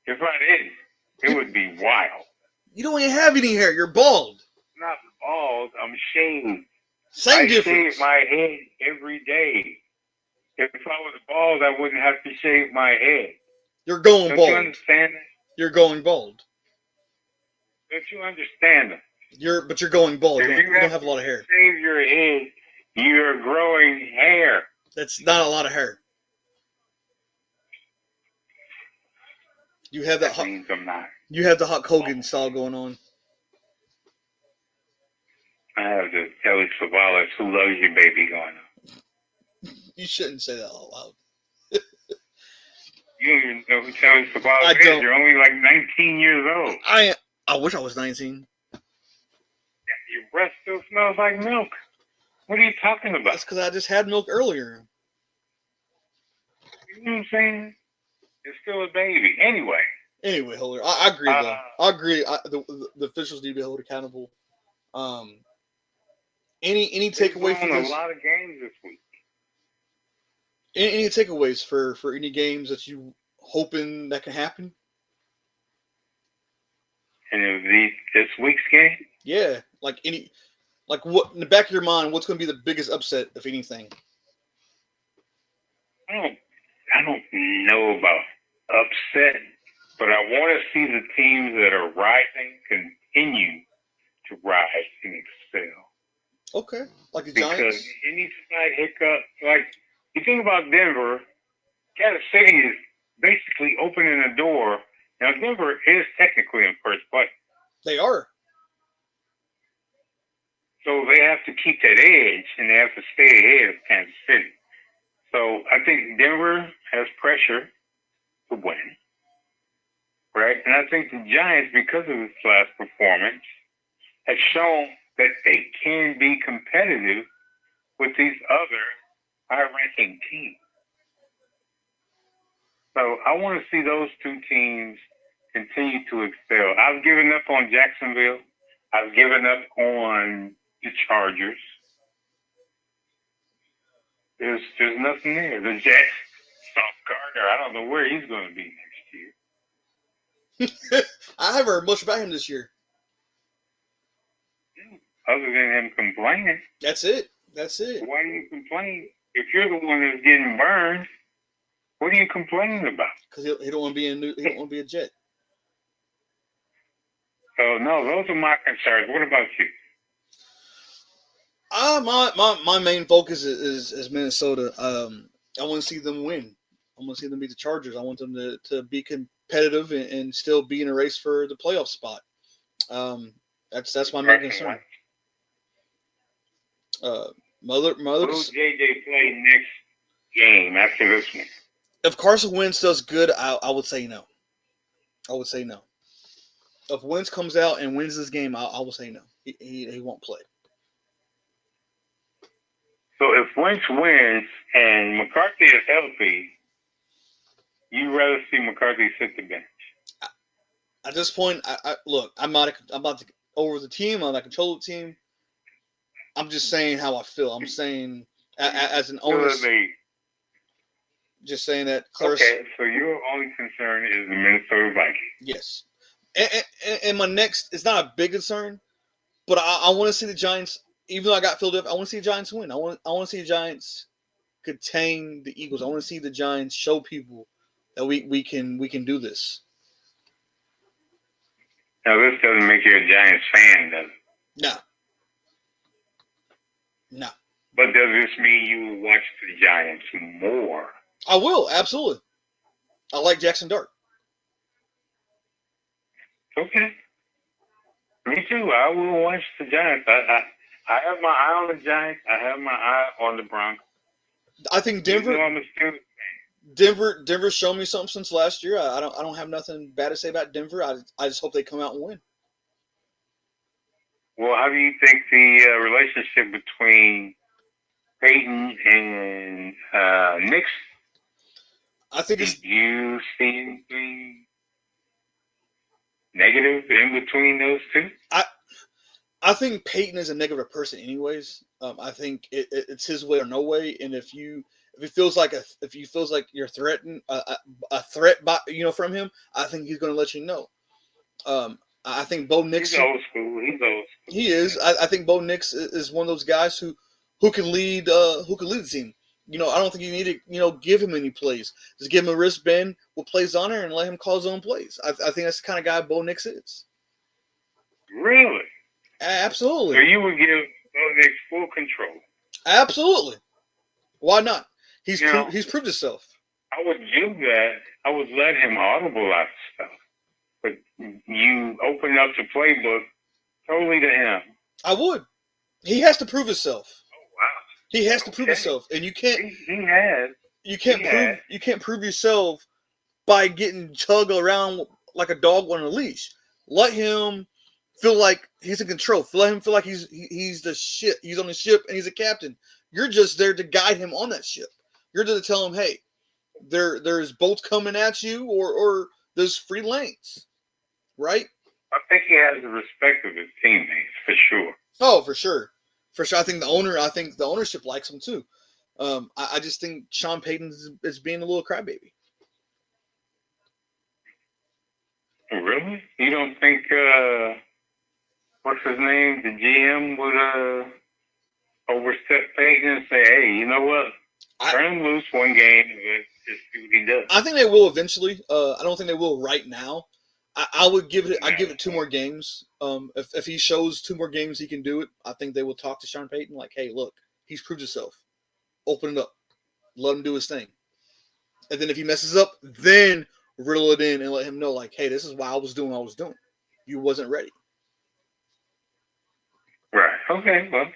If I didn't, it would be wild. You don't even have any hair. You're bald. I'm not bald. I'm shaved. Same difference. I shave my head every day. If I was bald, I wouldn't have to shave my head. You're going Don't bald. you understand that? You're going bald. Don't you understand that? But you're going bald. You don't have a lot of hair. Shave your head. You're growing hair. That's not a lot of hair. You have that. That means I'm not. You have the Hulk Hogan style going on. I have the Telly Savalas Who Loves You Baby going on. You shouldn't say that out loud. You don't even know who Telly Savalas I is. don't. You're only like 19 years old. I wish I was 19. Your breath still smells like milk. What are you talking about? That's because I just had milk earlier. You know what I'm saying? It's still a baby. Anyway, Holder, I agree though. I agree. The officials need to be held accountable. Any takeaway from a this? lot of games this week. Any takeaways for any games that you hoping that can happen? And this week's game? Yeah, like what in the back of your mind, what's going to be the biggest upset, if anything? I don't know about upset, but I want to see the teams that are rising continue to rise and excel. Okay, like the Giants. Because any slight hiccup, like you think about Denver, Kansas City is basically opening a door. Now Denver is technically in first place. They are. So they have to keep that edge, and they have to stay ahead of Kansas City. So I think Denver has pressure to win, right? And I think the Giants, because of this last performance, have shown that they can be competitive with these other high-ranking teams. So I want to see those two teams continue to excel. I've given up on Jacksonville. I've given up on the Chargers. There's nothing there. The Jets, Sauce Gardner, I don't know where he's going to be next year. I haven't heard much about him this year. Other than him complaining. That's it. Why do you complain? If you're the one that's getting burned, what are you complaining about? Because he don't want to be he don't want to be a Jet. So no, those are my concerns. What about you? My main focus is Minnesota. I want to see them win. I want to see them beat the Chargers. I want them to be competitive and still be in a race for the playoff spot. That's my main concern. My other Who JJ play next game after this one? If Carson Wentz does good, I would say no. If Wentz comes out and wins this game, I will say no. He won't play. So if Wentz wins and McCarthy is healthy, you'd rather see McCarthy sit the bench? At this point, look. I'm not over the team. I'm not control the team. I'm just saying how I feel. I'm saying as an owner, just saying that. Okay, so your only concern is the Minnesota Vikings. Yes, and my next is not a big concern, but I want to see the Giants. Even though I got Philadelphia, I want to see the Giants win. I want to see the Giants contain the Eagles. I want to see the Giants show people that we can do this. Now this doesn't make you a Giants fan, does it? No. But does this mean you will watch the Giants more? I will, absolutely. I like Jackson Dart. Okay. Me too. I will watch the Giants. I have my eye on the Giants. I have my eye on the Broncos. I think Denver. I'm a Steelers fan. Denver's shown me something since last year. I don't have nothing bad to say about Denver. I just hope they come out and win. Well, how do you think the relationship between Peyton and Nix? I think Did you see anything negative in between those two? I think Peyton is a negative person, anyways. I think it's his way or no way, and if he feels like you're threatened a threat from him, I think he's going to let you know. I think Bo Nix. He's old school. He is. I think Bo Nix is one of those guys who can lead the team. I don't think you need to give him any plays. Just give him a wristband with plays on it and let him call his own plays. I think that's the kind of guy Bo Nix is. Really? Absolutely. So you would give Bo Nix full control? Absolutely. Why not? He's proved himself. I would do that I would let him audible out stuff. But you open up the playbook totally to him. I would. He has to prove himself. Oh wow. He has to prove himself, and you can't. He has. You can't prove yourself by getting chugged around like a dog on a leash. Let him feel like he's in control. Let him feel like he's the ship. He's on the ship and he's a captain. You're just there to guide him on that ship. You're there to tell him, hey, there's boats coming at you, or there's free lanes, right? I think he has the respect of his teammates for sure. Oh, for sure, for sure. I think the ownership likes him too. I just think Sean Payton is being a little crybaby. Really? You don't think what's his name, the GM, would overstep Payton and say, "Hey, you know what? Turn him loose one game and just see what he does." I think they will eventually. I don't think they will right now. I would give it. I give it 2 more games. If he shows 2 more games he can do it, I think they will talk to Sean Payton like, "Hey, look, he's proved himself. Open it up, let him do his thing." And then if he messes up, then reel it in and let him know, like, "Hey, this is why I was doing what I was doing. You wasn't ready." Right. Okay. Well.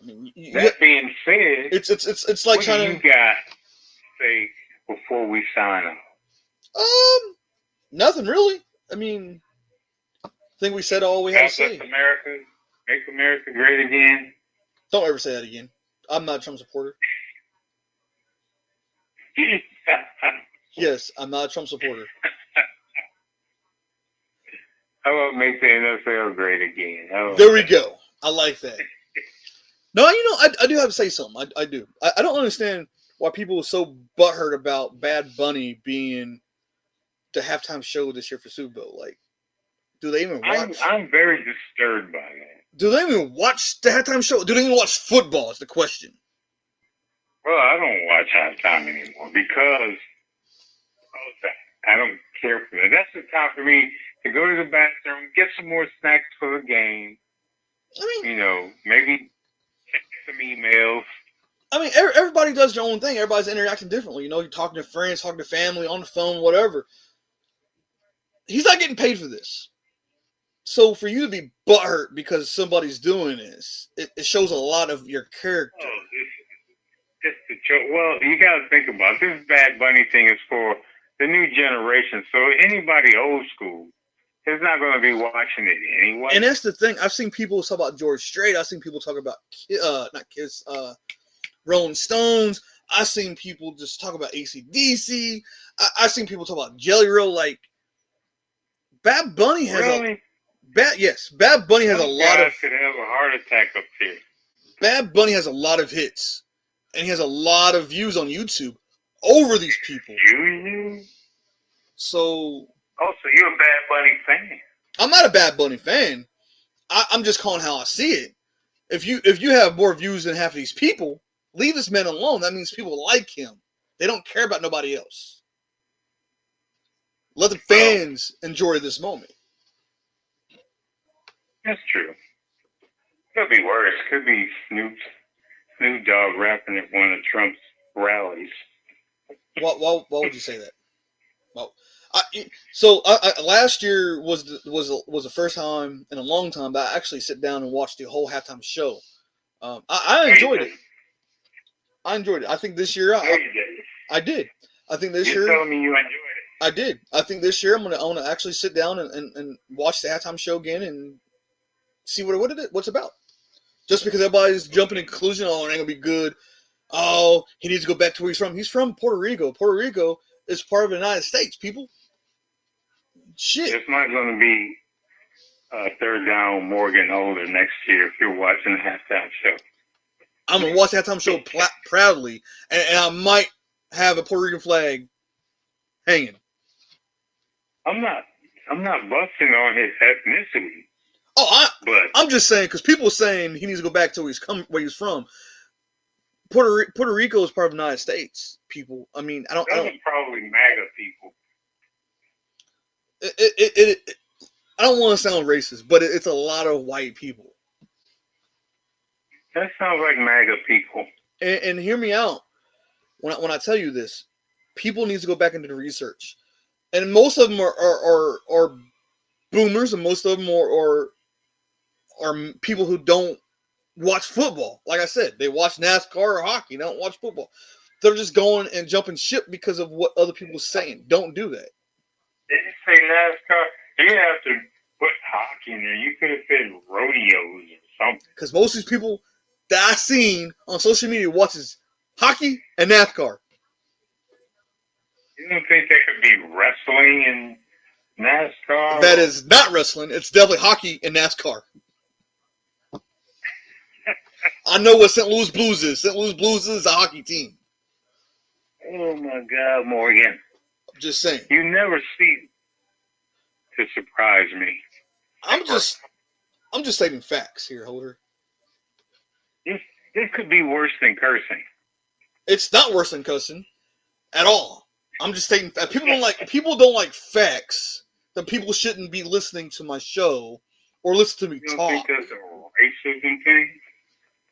I mean, that being said, it's like what trying do you got to say before we sign off? Nothing really. I mean, I think we said all we had to say. Make America great again. Don't ever say that again. I'm not a Trump supporter. Yes, I'm not a Trump supporter. How about make the NFL great again? There we go. I like that. No, I do have to say something. I do. I don't understand why people are so butthurt about Bad Bunny being the halftime show this year for Super Bowl. Like, do they even watch? I'm very disturbed by that. Do they even watch the halftime show? Do they even watch football? Is the question. Well, I don't watch halftime anymore because I don't care for that. That's the time for me to go to the bathroom, get some more snacks for the game. I mean, maybe check some emails. I mean, everybody does their own thing. Everybody's interacting differently. You're talking to friends, talking to family, on the phone, whatever. He's not getting paid for this. So for you to be butthurt because somebody's doing this, it shows a lot of your character. Oh, it's the joke. Well, you got to think about it. This Bad Bunny thing is for the new generation. So anybody old school is not going to be watching it anyway. And that's the thing. I've seen people talk about George Strait. I've seen people talk about not Kiss, Rolling Stones. I've seen people just talk about AC/DC. I've seen people talk about Jelly Roll. Like, Bad Bunny has Bad Bunny has a lot of. Could have a heart attack up here. Bad Bunny has a lot of hits, and he has a lot of views on YouTube over these people. So. Oh, so you're a Bad Bunny fan? I'm not a Bad Bunny fan. I'm just calling how I see it. If you have more views than half of these people, leave this man alone. That means people like him. They don't care about nobody else. Let the fans enjoy this moment. That's true. Could be worse. Could be Snoop Dogg rapping at one of Trump's rallies. Why would you say that? Well, last year was the first time in a long time that I actually sit down and watched the whole halftime show. I enjoyed it. I think this year I did. I think this year. You're telling me you enjoyed it. I did. I think this year I'm gonna actually sit down and watch the halftime show again and see what's about. Just because everybody's jumping to conclusion, oh, it ain't gonna be good. Oh, he needs to go back to where he's from. He's from Puerto Rico. Puerto Rico is part of the United States, people. Shit. It's not going to be third down Morgan Holder next year if you're watching the halftime show. I'm going to watch the halftime show proudly, and I might have a Puerto Rican flag hanging. I'm not busting on his ethnicity. I'm just saying, because people are saying he needs to go back to where he's from. Puerto Rico is part of the United States, people. I mean, I don't probably MAGA people. I don't want to sound racist, but it's a lot of white people. That sounds like MAGA people. And hear me out when I tell you this. people need to go back into the research, and most of them are boomers, and most of them are people who don't watch football. Like I said, they watch NASCAR or hockey. They don't watch football. They're just going and jumping ship because of what other people are saying. Don't do that. Did you say NASCAR? You didn't have to put hockey in there. You could have said rodeos or something. Because most of these people that I've seen on social media watches hockey and NASCAR. You don't think there could be wrestling in NASCAR? That is not wrestling. It's definitely hockey and NASCAR. I know what St. Louis Blues is. St. Louis Blues is a hockey team. Oh my God, Morgan! I'm just saying. You never cease to surprise me. I'm just stating facts here, Holder. This could be worse than cursing. It's not worse than cussing at all. I'm just stating people don't like facts. That people shouldn't be listening to my show or listen to me You don't talk. think that's a racism thing?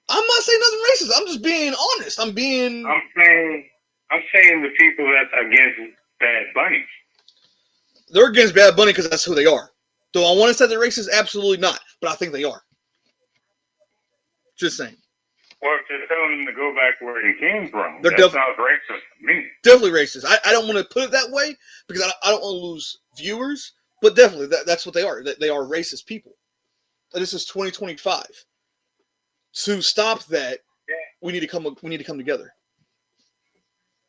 I'm not saying nothing racist. I'm just being honest. I'm saying the people that's against Bad Bunny. They're against Bad Bunny because that's who they are. Do I want to say they're racist? Absolutely not. But I think they are. Just saying. Well, if they're telling them to go back where he came from, They're that sounds racist to me. Definitely racist. I don't want to put it that way because I don't want to lose viewers. But definitely, that's what they are. They are racist people. And this is 2025. To stop that, we need to come together.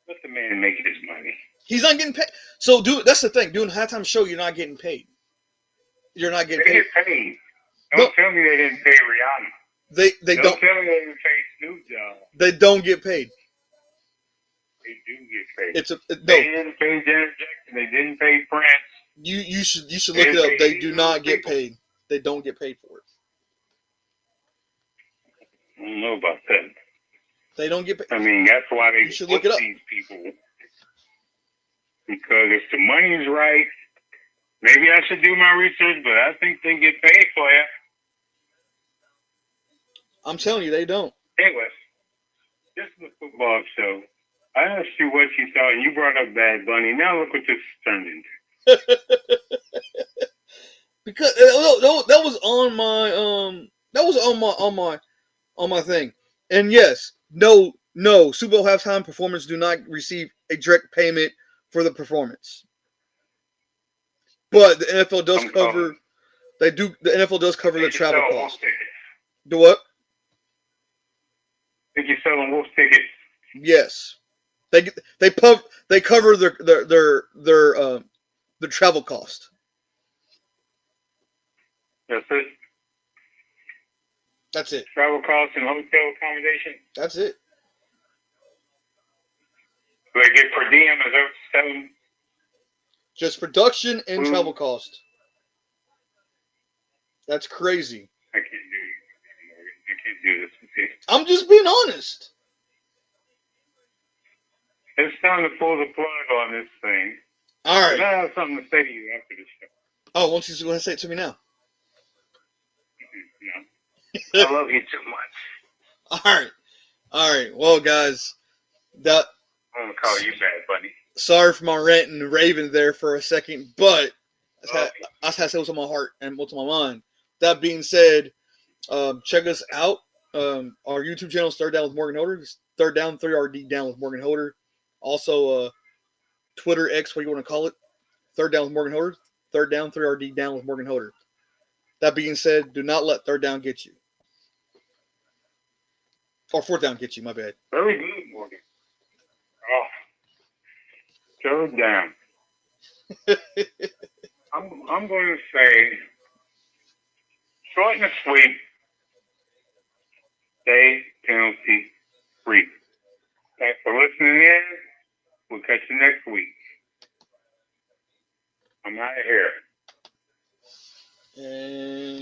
Let the man make his money. He's not getting paid. So, that's the thing. Doing a halftime show, you're not getting paid. You're not getting paid. They get paid. Don't tell me they didn't pay Rihanna. They don't tell me they didn't pay Snoop Dogg. They don't get paid. They do get paid. No. They didn't pay Janet Jackson. They didn't pay Prince. You should look it up. They do not get paid. They don't get paid for it. I don't know about that. They don't get paid. I mean, that's why they should look it up. These people. Because if the money's right, maybe I should do my research, but I think they get paid for it. I'm telling you, they don't. Anyway, this is a football show. I asked you what you thought, and you brought up Bad Bunny. Now look what this turned into. Because that was on my thing. And yes, no, Super Bowl halftime performers do not receive a direct payment for the performance. But the NFL does cover. They do. The NFL does cover the travel cost. Do what? Think you're selling Wolf tickets? Yes, they cover their travel cost. That's it. That's it. Travel costs and hotel accommodation. That's it. Do they get per diem as they're selling? Just production and travel cost. That's crazy. I can't do this with you. I'm just being honest. It's time to pull the plug on this thing. All right. I have something to say to you after the show. Oh, why don't you go ahead and say it to me now? No. I love you too much. All right. Well, guys, I'm gonna call you Bad Bunny. Sorry for my rant and raving there for a second, but I had to say what's on my heart and what's on my mind. That being said, check us out. Our YouTube channel is Third Down with Morgan Holder. It's Third Down, 3RD Down with Morgan Holder. Also, Twitter, X, what do you want to call it? Third Down with Morgan Holder. Third Down, 3RD Down with Morgan Holder. That being said, do not let third down get you. Or fourth down get you, my bad. Very good, Morgan. Oh. Third down. I'm going to say short and sweet. Stay penalty free. Thanks for listening in. We'll catch you next week. I'm out of here. And